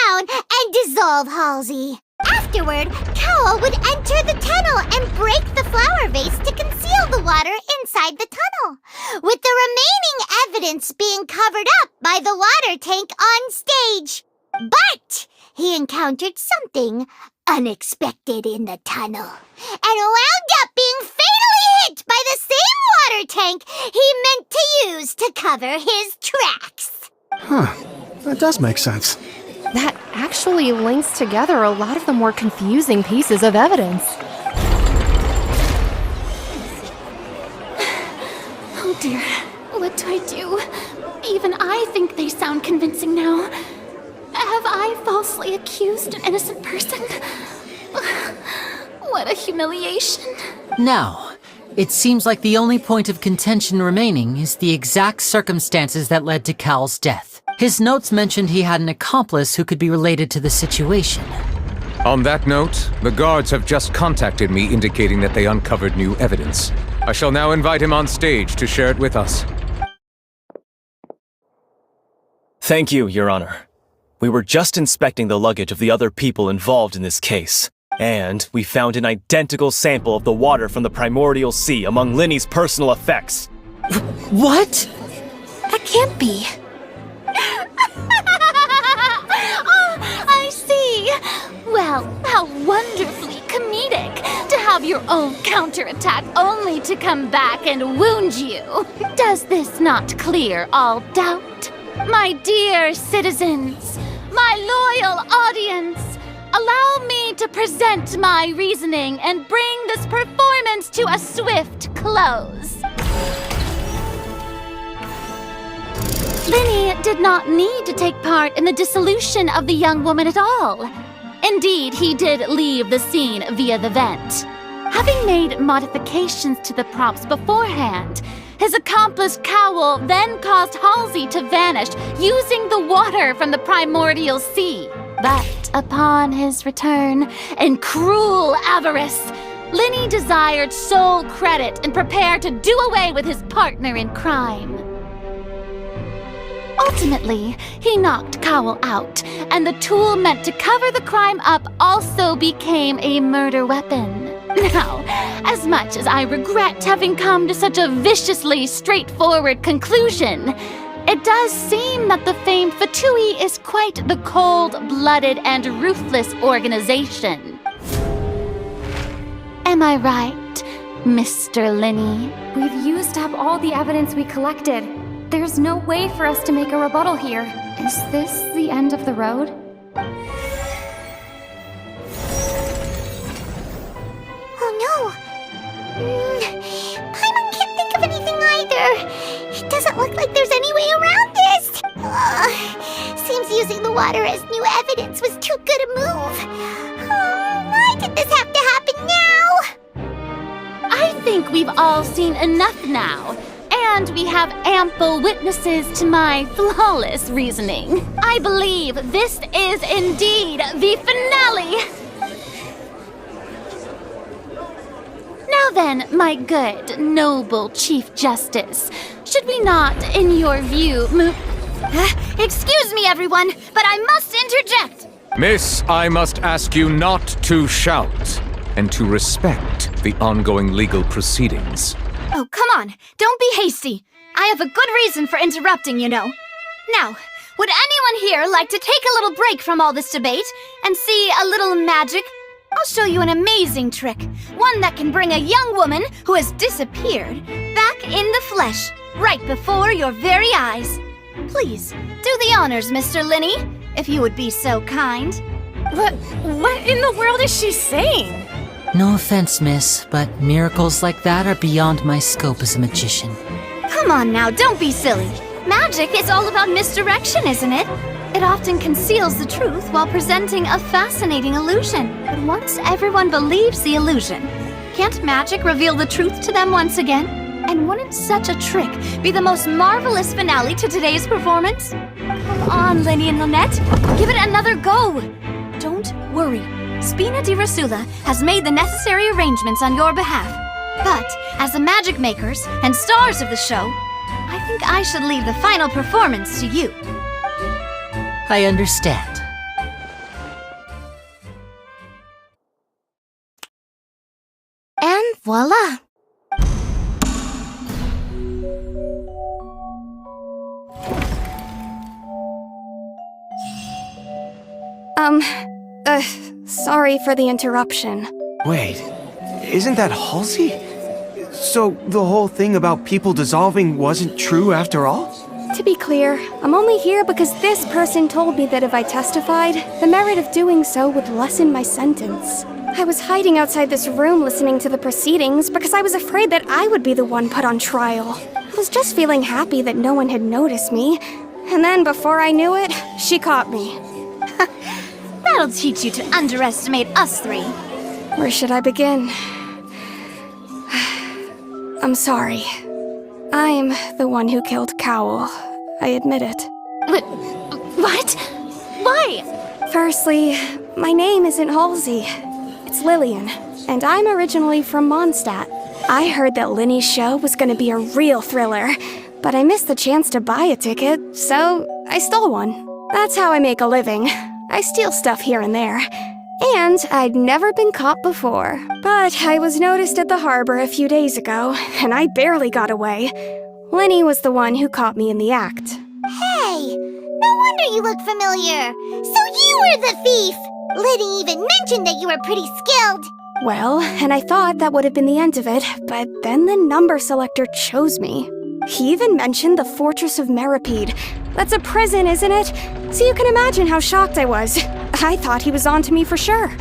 down and dissolve Halsey. Afterward, Cowell would enter the tunnel and break the flower vase to conceal the water inside the tunnel, with the remaining evidence being covered up by the water tank on stage. But he encountered something unexpected in the tunnel and wound up being fatally hit by the same water tank he meant to use to cover his tracks. Huh. That does make sense. That actually links together a lot of the more confusing pieces of evidence. Oh dear, what do I do? Even I think they sound convincing now. Have I falsely accused an innocent person? What a humiliation. Now, it seems like the only point of contention remaining is the exact circumstances that led to Cowell's death. His notes mentioned he had an accomplice who could be related to the situation. On that note, the guards have just contacted me indicating that they uncovered new evidence. I shall now invite him on stage to share it with us. Thank you, Your Honor. We were just inspecting the luggage of the other people involved in this case, and we found an identical sample of the water from the primordial sea among Linny's personal effects. What? That can't be. Oh, I see. Well, how wonderfully comedic to have your own counterattack only to come back and wound you. Does this not clear all doubt? My dear citizens, my loyal audience, allow me to present my reasoning and bring this performance to a swift close. Linny did not need to take part in the dissolution of the young woman at all. Indeed, he did leave the scene via the vent. Having made modifications to the props beforehand, his accomplice Cowell then caused Halsey to vanish using the water from the primordial sea. But upon his return, in cruel avarice, Linny desired sole credit and prepared to do away with his partner in crime. Ultimately, he knocked Cowell out, and the tool meant to cover the crime up also became a murder weapon. Now, as much as I regret having come to such a viciously straightforward conclusion, it does seem that the famed Fatui is quite the cold-blooded and ruthless organization. Am I right, Mr. Linny? We've used up all the evidence we collected. There's no way for us to make a rebuttal here. Is this the end of the road? Oh no! Paimon doesn't look like there's any way around this. Seems using the water as new evidence was too good a move. Why did this have to happen now? I think we've all seen enough now. And we have ample witnesses to my flawless reasoning. I believe this is indeed the finale. Now then, my good, noble Chief Justice, should we not, in your view, excuse me, everyone, but I must interject. Miss, I must ask you not to shout and to respect the ongoing legal proceedings. Oh, come on. Don't be hasty. I have a good reason for interrupting, you know. Now, would anyone here like to take a little break from all this debate and see a little magic? I'll show you an amazing trick. One that can bring a young woman who has disappeared back in the flesh, right before your very eyes. Please, do the honors, Mr. Linney, if you would be so kind. What in the world is she saying? No offense, miss, but miracles like that are beyond my scope as a magician. Come on now, don't be silly. Magic is all about misdirection, isn't it? It often conceals the truth while presenting a fascinating illusion. But once everyone believes the illusion, can't magic reveal the truth to them once again? And wouldn't such a trick be the most marvelous finale to today's performance? Come on, Lenny and Lynette, give it another go. Don't worry. Spina di Rasula has made the necessary arrangements on your behalf. But, as the magic makers and stars of the show, I think I should leave the final performance to you. I understand. And voila! Sorry for the interruption. Wait, isn't that Halsey? So the whole thing about people dissolving wasn't true after all? To be clear, I'm only here because this person told me that if I testified, the merit of doing so would lessen my sentence. I was hiding outside this room listening to the proceedings because I was afraid that I would be the one put on trial. I was just feeling happy that no one had noticed me. And then before I knew it, she caught me. That'll teach you to underestimate us three. Where should I begin? I'm sorry. I'm the one who killed Cowell. I admit it. What? Why? Firstly, my name isn't Halsey. It's Lillian, and I'm originally from Mondstadt. I heard that Linny's show was going to be a real thriller, but I missed the chance to buy a ticket, so I stole one. That's how I make a living. I steal stuff here and there. And I'd never been caught before. But I was noticed at the harbor a few days ago, and I barely got away. Linny was the one who caught me in the act. Hey, no wonder you look familiar. So you were the thief. Liddy even mentioned that you were pretty skilled. Well, and I thought that would have been the end of it, but then the number selector chose me. He even mentioned the Fortress of Meripede. That's a prison, isn't it? So you can imagine how shocked I was. I thought he was on to me for sure.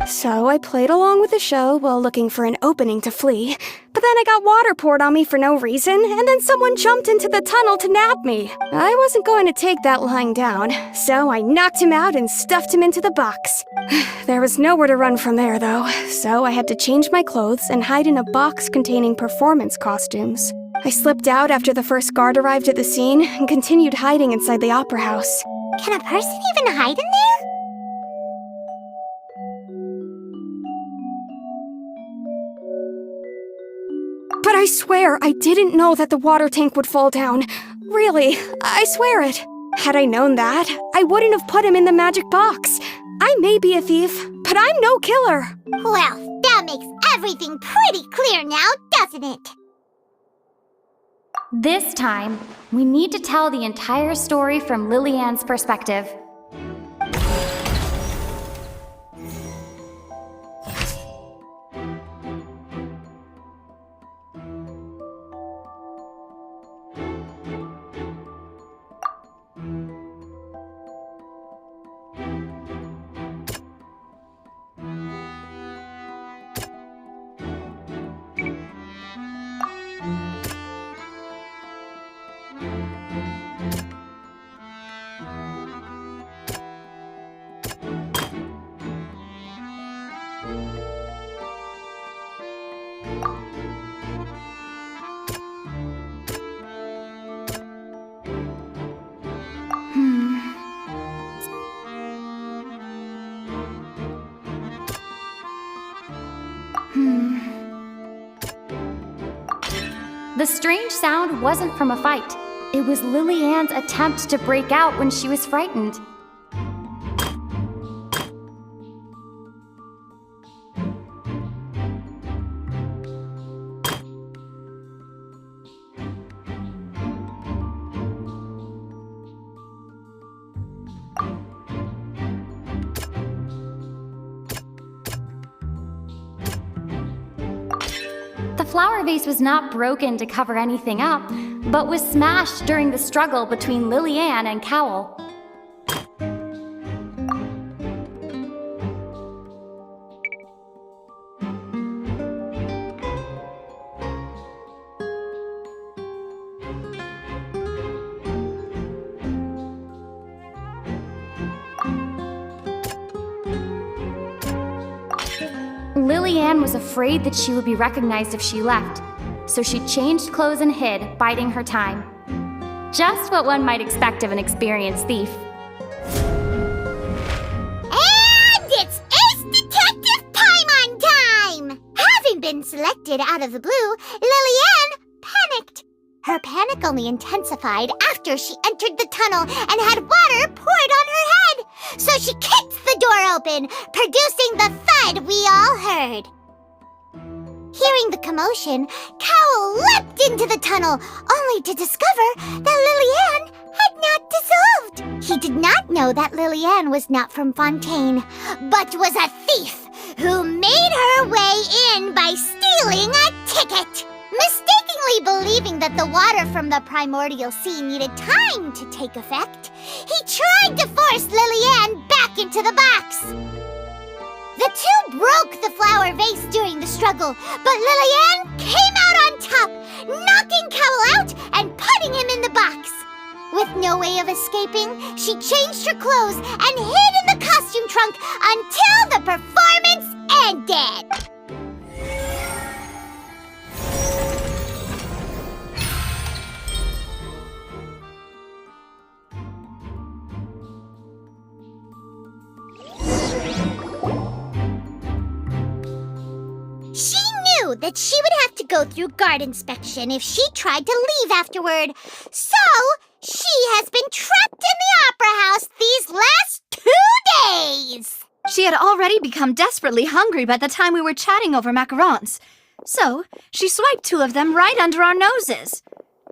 So I played along with the show while looking for an opening to flee, but then I got water poured on me for no reason, and then someone jumped into the tunnel to nab me. I wasn't going to take that lying down, so I knocked him out and stuffed him into the box. There was nowhere to run from there, though, so I had to change my clothes and hide in a box containing performance costumes. I slipped out after the first guard arrived at the scene and continued hiding inside the opera house. Can a person even hide in there? But I swear I didn't know that the water tank would fall down. Really, I swear it. Had I known that, I wouldn't have put him in the magic box. I may be a thief, but I'm no killer. Well, that makes everything pretty clear now, doesn't it? This time, we need to tell the entire story from Lillian's perspective. The strange sound wasn't from a fight. It was Lily-Ann's attempt to break out when she was frightened. The flower vase was not broken to cover anything up, but was smashed during the struggle between Lily-Ann and Cowell. Lily-Ann was afraid that she would be recognized if she left, so she changed clothes and hid, biding her time. Just what one might expect of an experienced thief. And it's Ace Detective Paimon time! Having been selected out of the blue, Lily-Ann panicked. Her panic only intensified after she entered the tunnel and had water poured on her head. So she kicked the door open, producing the thud we all heard. Hearing the commotion, Cowell leapt into the tunnel, only to discover that Lily-Ann had not dissolved. He did not know that Lily-Ann was not from Fontaine, but was a thief who made her way in by stealing a ticket. Mistakenly believing that the water from the primordial sea needed time to take effect, he tried to force Lily-Ann back into the box. The two broke the flower vase during the struggle, but Lily-Ann came out on top, knocking Cowell out and putting him in the box. With no way of escaping, she changed her clothes and hid in the costume trunk until the performance ended. She knew that she would have to go through guard inspection if she tried to leave afterward. So, she has been trapped in the Opera House these last 2 days. She had already become desperately hungry by the time we were chatting over macarons. So, she swiped 2 of them right under our noses.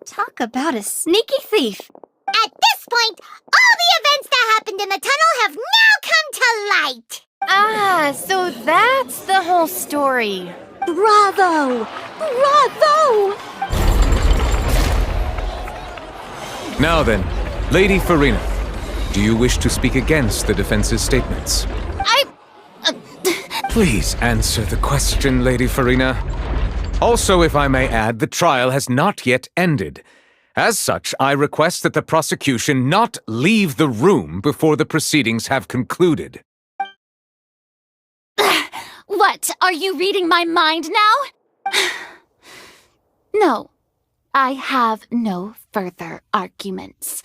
Talk about a sneaky thief. At this point, all the events that happened in the tunnel have now come to light. Ah, so that's the whole story. Bravo! Bravo! Now then, Lady Farina, do you wish to speak against the defense's statements? Please answer the question, Lady Farina. Also, if I may add, the trial has not yet ended. As such, I request that the prosecution not leave the room before the proceedings have concluded. What, are you reading my mind now? No, I have no further arguments.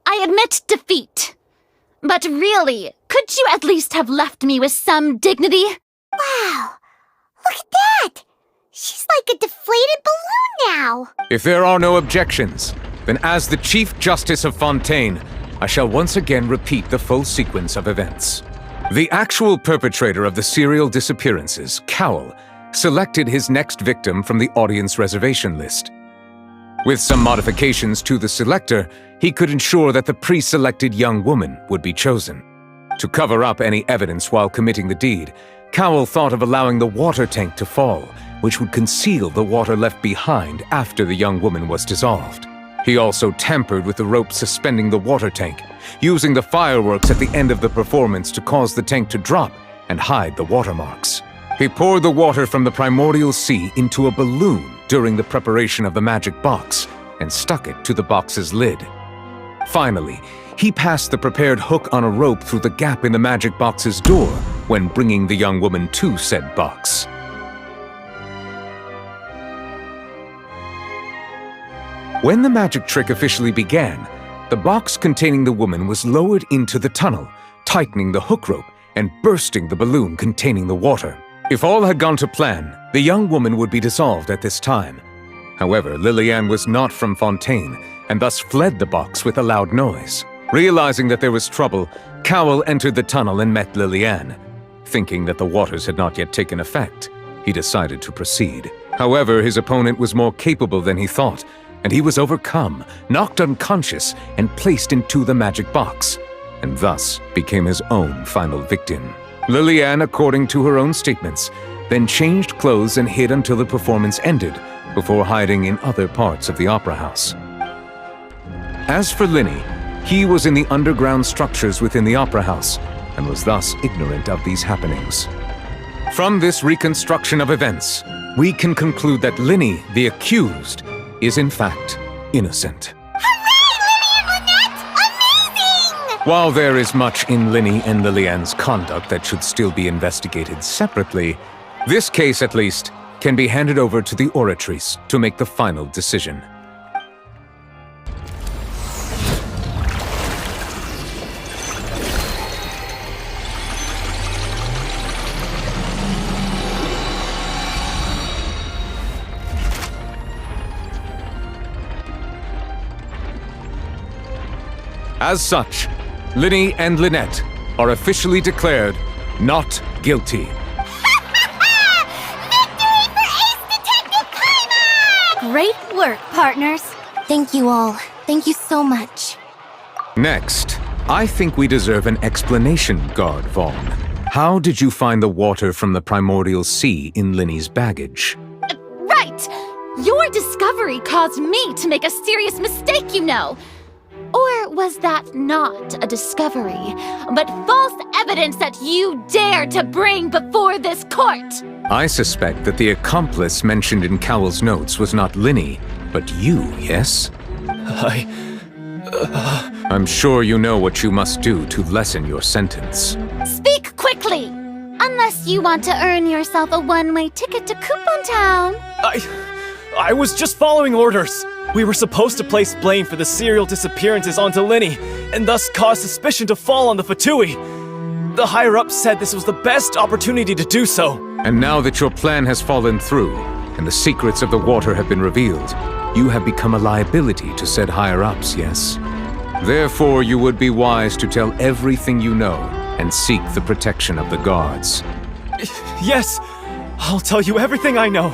I admit defeat. But really, could you at least have left me with some dignity? Wow, look at that! She's like a deflated balloon now. If there are no objections, then as the Chief Justice of Fontaine, I shall once again repeat the full sequence of events. The actual perpetrator of the serial disappearances, Cowell, selected his next victim from the audience reservation list. With some modifications to the selector, he could ensure that the pre-selected young woman would be chosen. To cover up any evidence while committing the deed, Cowell thought of allowing the water tank to fall, which would conceal the water left behind after the young woman was dissolved. He also tampered with the rope suspending the water tank, using the fireworks at the end of the performance to cause the tank to drop and hide the watermarks. He poured the water from the primordial sea into a balloon during the preparation of the magic box and stuck it to the box's lid. Finally, he passed the prepared hook on a rope through the gap in the magic box's door when bringing the young woman to said box. When the magic trick officially began, the box containing the woman was lowered into the tunnel, tightening the hook rope and bursting the balloon containing the water. If all had gone to plan, the young woman would be dissolved at this time. However, Lillian was not from Fontaine, and thus fled the box with a loud noise. Realizing that there was trouble, Cowell entered the tunnel and met Lillian. Thinking that the waters had not yet taken effect, he decided to proceed. However, his opponent was more capable than he thought, and he was overcome, knocked unconscious, and placed into the magic box, and thus became his own final victim. Lillian, according to her own statements, then changed clothes and hid until the performance ended, before hiding in other parts of the opera house. As for Linny, he was in the underground structures within the opera house, and was thus ignorant of these happenings. From this reconstruction of events, we can conclude that Linny, the accused, is in fact innocent. While there is much in Linny and Lillian's conduct that should still be investigated separately, this case, at least, can be handed over to the Oratrice to make the final decision. As such, Linny and Lynette are officially declared not guilty. Great work, partners. Thank you all. Thank you so much. Next, I think we deserve an explanation, Guard Vaughn. How did you find the water from the primordial sea in Linny's baggage? Right! Your discovery caused me to make a serious mistake, you know. Or was that not a discovery, but false evidence that you dared to bring before this court? I suspect that the accomplice mentioned in Cowell's notes was not Linny, but you, yes? I'm sure you know what you must do to lessen your sentence. Speak quickly! Unless you want to earn yourself a one-way ticket to Coupon Town. I was just following orders. We were supposed to place blame for the serial disappearances onto Linny, and thus cause suspicion to fall on the Fatui. The higher-ups said this was the best opportunity to do so. And now that your plan has fallen through, and the secrets of the water have been revealed, you have become a liability to said higher-ups, yes? Therefore, you would be wise to tell everything you know, and seek the protection of the guards. Yes, I'll tell you everything I know.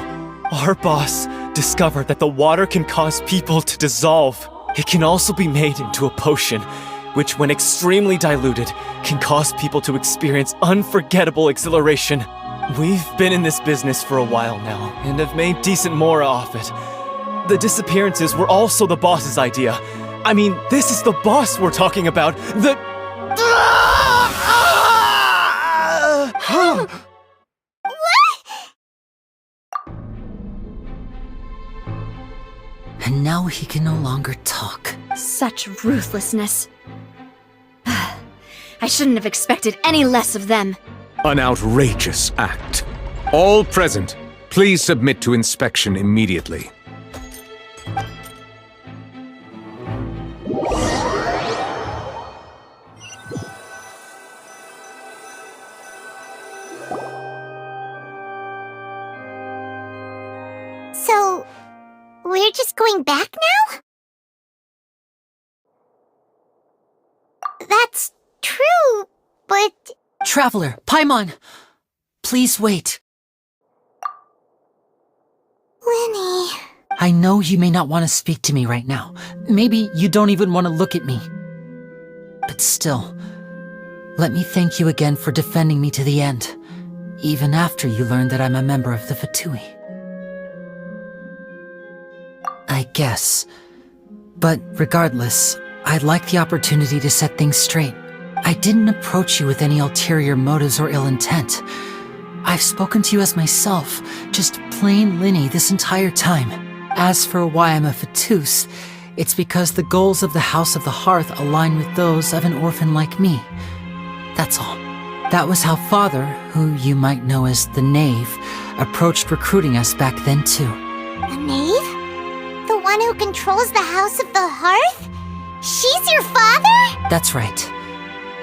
Our boss discovered that the water can cause people to dissolve. It can also be made into a potion, which when extremely diluted, can cause people to experience unforgettable exhilaration. We've been in this business for a while now, and have made decent mora off it. The disappearances were also the boss's idea. I mean, this is the boss we're talking about. And now he can no longer talk. Such ruthlessness. I shouldn't have expected any less of them. An outrageous act. All present, please submit to inspection immediately. So, we're just going back now? That's true, but... Traveler, Paimon! Please wait. Linny... I know you may not want to speak to me right now. Maybe you don't even want to look at me. But still, let me thank you again for defending me to the end, even after you learned that I'm a member of the Fatui. I guess. But regardless, I'd like the opportunity to set things straight. I didn't approach you with any ulterior motives or ill intent. I've spoken to you as myself, just plain Linny this entire time. As for why I'm a Fatus, it's because the goals of the House of the Hearth align with those of an orphan like me. That's all. That was how Father, who you might know as the Knave, approached recruiting us back then too. The Knave? The one who controls the House of the Hearth? She's your father? That's right.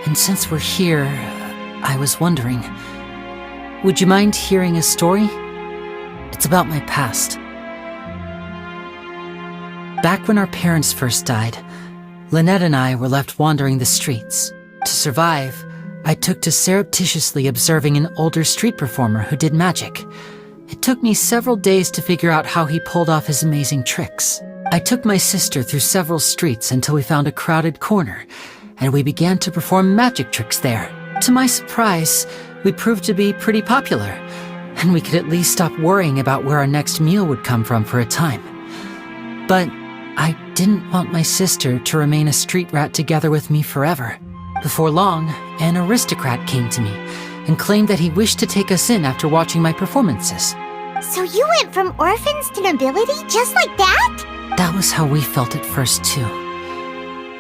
And since we're here, I was wondering, would you mind hearing a story? It's about my past. Back when our parents first died, Lynette and I were left wandering the streets. To survive, I took to surreptitiously observing an older street performer who did magic. It took me several days to figure out how he pulled off his amazing tricks. I took my sister through several streets until we found a crowded corner, and we began to perform magic tricks there. To my surprise, we proved to be pretty popular, and we could at least stop worrying about where our next meal would come from for a time. But I didn't want my sister to remain a street rat together with me forever. Before long, an aristocrat came to me and claimed that he wished to take us in after watching my performances. So you went from orphans to nobility just like that? That was how we felt at first, too.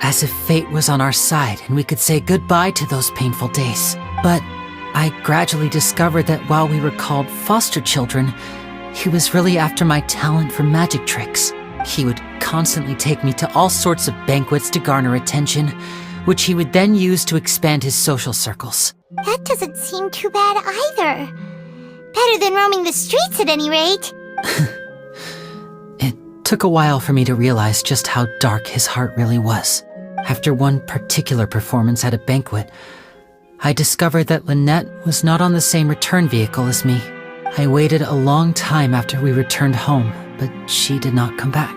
As if fate was on our side and we could say goodbye to those painful days. But I gradually discovered that while we were called foster children, he was really after my talent for magic tricks. He would constantly take me to all sorts of banquets to garner attention, which he would then use to expand his social circles. That doesn't seem too bad either. Better than roaming the streets at any rate. It took a while for me to realize just how dark his heart really was. After one particular performance at a banquet, I discovered that Lynette was not on the same return vehicle as me. I waited a long time after we returned home, but she did not come back.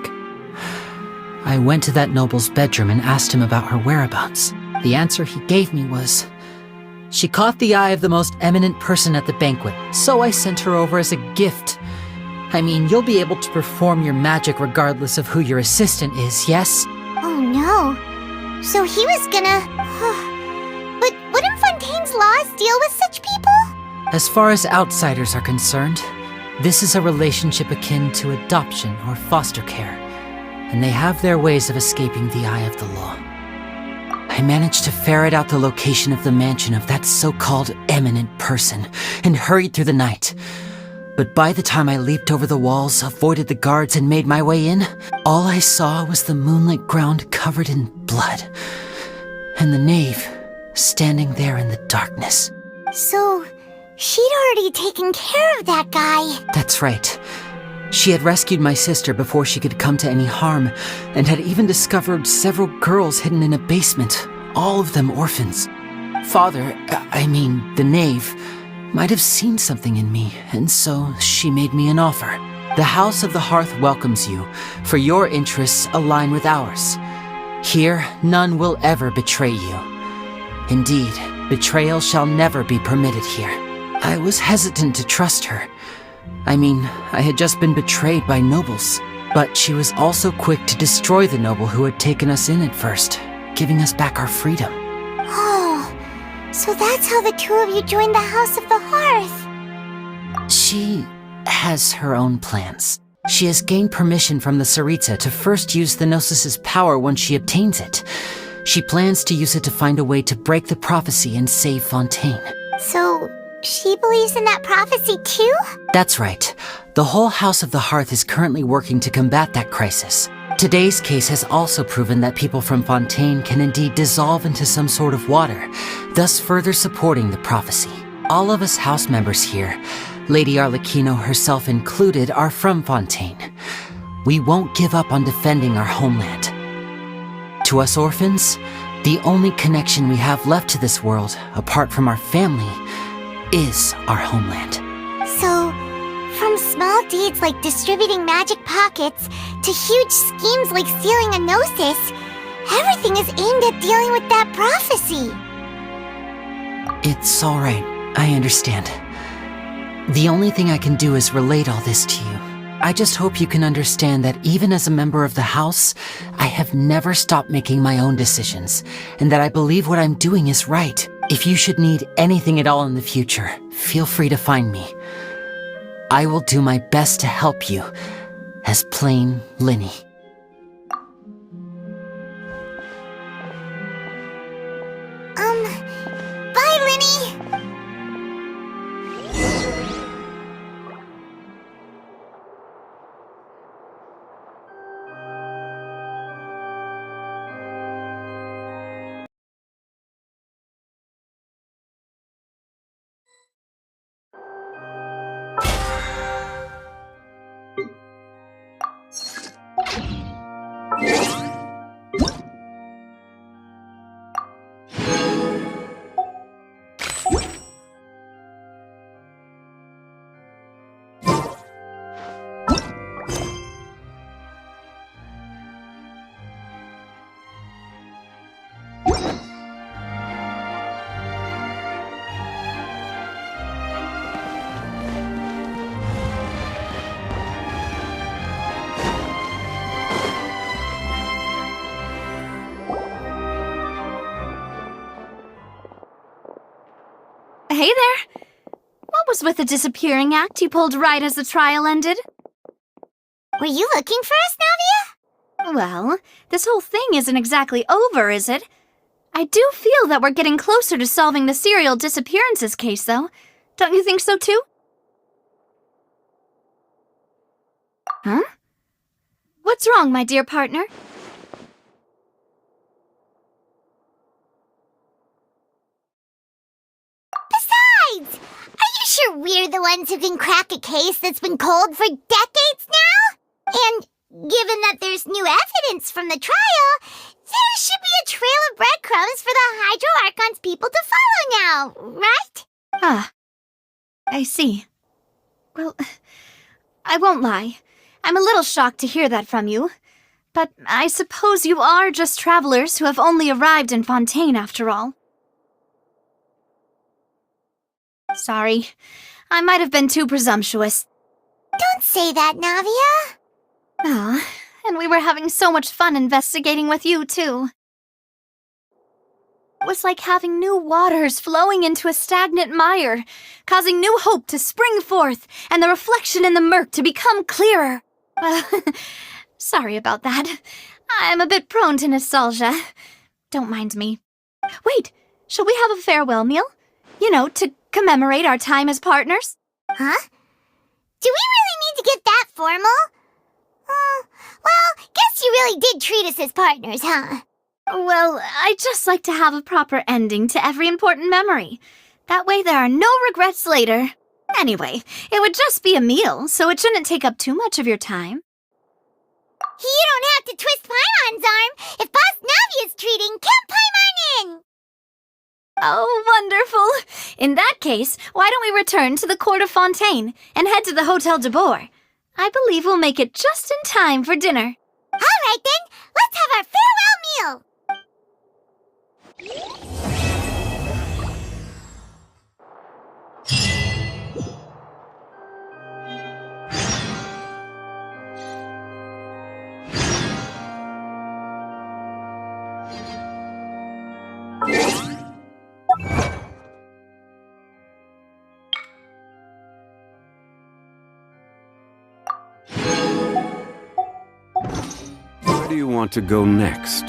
I went to that noble's bedroom and asked him about her whereabouts. The answer he gave me was, she caught the eye of the most eminent person at the banquet, so I sent her over as a gift. I mean, you'll be able to perform your magic regardless of who your assistant is, yes? Oh no. So he was gonna... But wouldn't Fontaine's laws deal with such people? As far as outsiders are concerned, this is a relationship akin to adoption or foster care, and they have their ways of escaping the eye of the law. I managed to ferret out the location of the mansion of that so-called eminent person and hurried through the night. But by the time I leaped over the walls, avoided the guards, and made my way in, all I saw was the moonlit ground covered in blood, and the knave standing there in the darkness. So, she'd already taken care of that guy. That's right. She had rescued my sister before she could come to any harm, and had even discovered several girls hidden in a basement, all of them orphans. Father, the knave, might have seen something in me, and so she made me an offer. The House of the Hearth welcomes you, for your interests align with ours. Here, none will ever betray you. Indeed, betrayal shall never be permitted here. I was hesitant to trust her. I had just been betrayed by nobles. But she was also quick to destroy the noble who had taken us in at first, giving us back our freedom. Oh, so that's how the two of you joined the House of the Hearth. She has her own plans. She has gained permission from the Tsaritsa to first use the Gnosis' power once she obtains it. She plans to use it to find a way to break the prophecy and save Fontaine. So, she believes in that prophecy too? That's right. The whole House of the Hearth is currently working to combat that crisis. Today's case has also proven that people from Fontaine can indeed dissolve into some sort of water, thus further supporting the prophecy. All of us house members here, Lady Arlecchino herself included, are from Fontaine. We won't give up on defending our homeland. To us orphans, the only connection we have left to this world, apart from our family, is our homeland. So, from small deeds like distributing magic pockets to huge schemes like stealing a Gnosis, everything is aimed at dealing with that prophecy. It's all right. I understand. The only thing I can do is relate all this to you. I just hope you can understand that even as a member of the House, I have never stopped making my own decisions, and that I believe what I'm doing is right. If you should need anything at all in the future, feel free to find me. I will do my best to help you, as plain Linny. Bye, Linny! Hey there. What was with the disappearing act you pulled right as the trial ended? Were you looking for us, Navia? Well, this whole thing isn't exactly over, is it? I do feel that we're getting closer to solving the serial disappearances case, though. Don't you think so, too? Huh? What's wrong, my dear partner? Besides, are you sure we're the ones who can crack a case that's been cold for decades now? And given that there's new evidence from the trial, there should be a trail of breadcrumbs for the Hydro Archon's people to follow now, right? Ah, I see. Well, I won't lie. I'm a little shocked to hear that from you. But I suppose you are just travelers who have only arrived in Fontaine after all. Sorry, I might have been too presumptuous. Don't say that, Navia. Ah, and we were having so much fun investigating with you, too. It was like having new waters flowing into a stagnant mire, causing new hope to spring forth, and the reflection in the murk to become clearer. Sorry about that. I'm a bit prone to nostalgia. Don't mind me. Wait, shall we have a farewell meal? You know, to commemorate our time as partners? Huh? Do we really need to get that formal? Well, guess you really did treat us as partners, huh? Well, I'd just like to have a proper ending to every important memory. That way there are no regrets later. Anyway, it would just be a meal, so it shouldn't take up too much of your time. You don't have to twist Paimon's arm. If Boss Navi is treating, count Paimon in! Oh, wonderful! In that case, why don't we return to the Court of Fontaine and head to the Hotel de Boer? I believe we'll make it just in time for dinner. All right then, let's have our farewell meal! Where do you want to go next?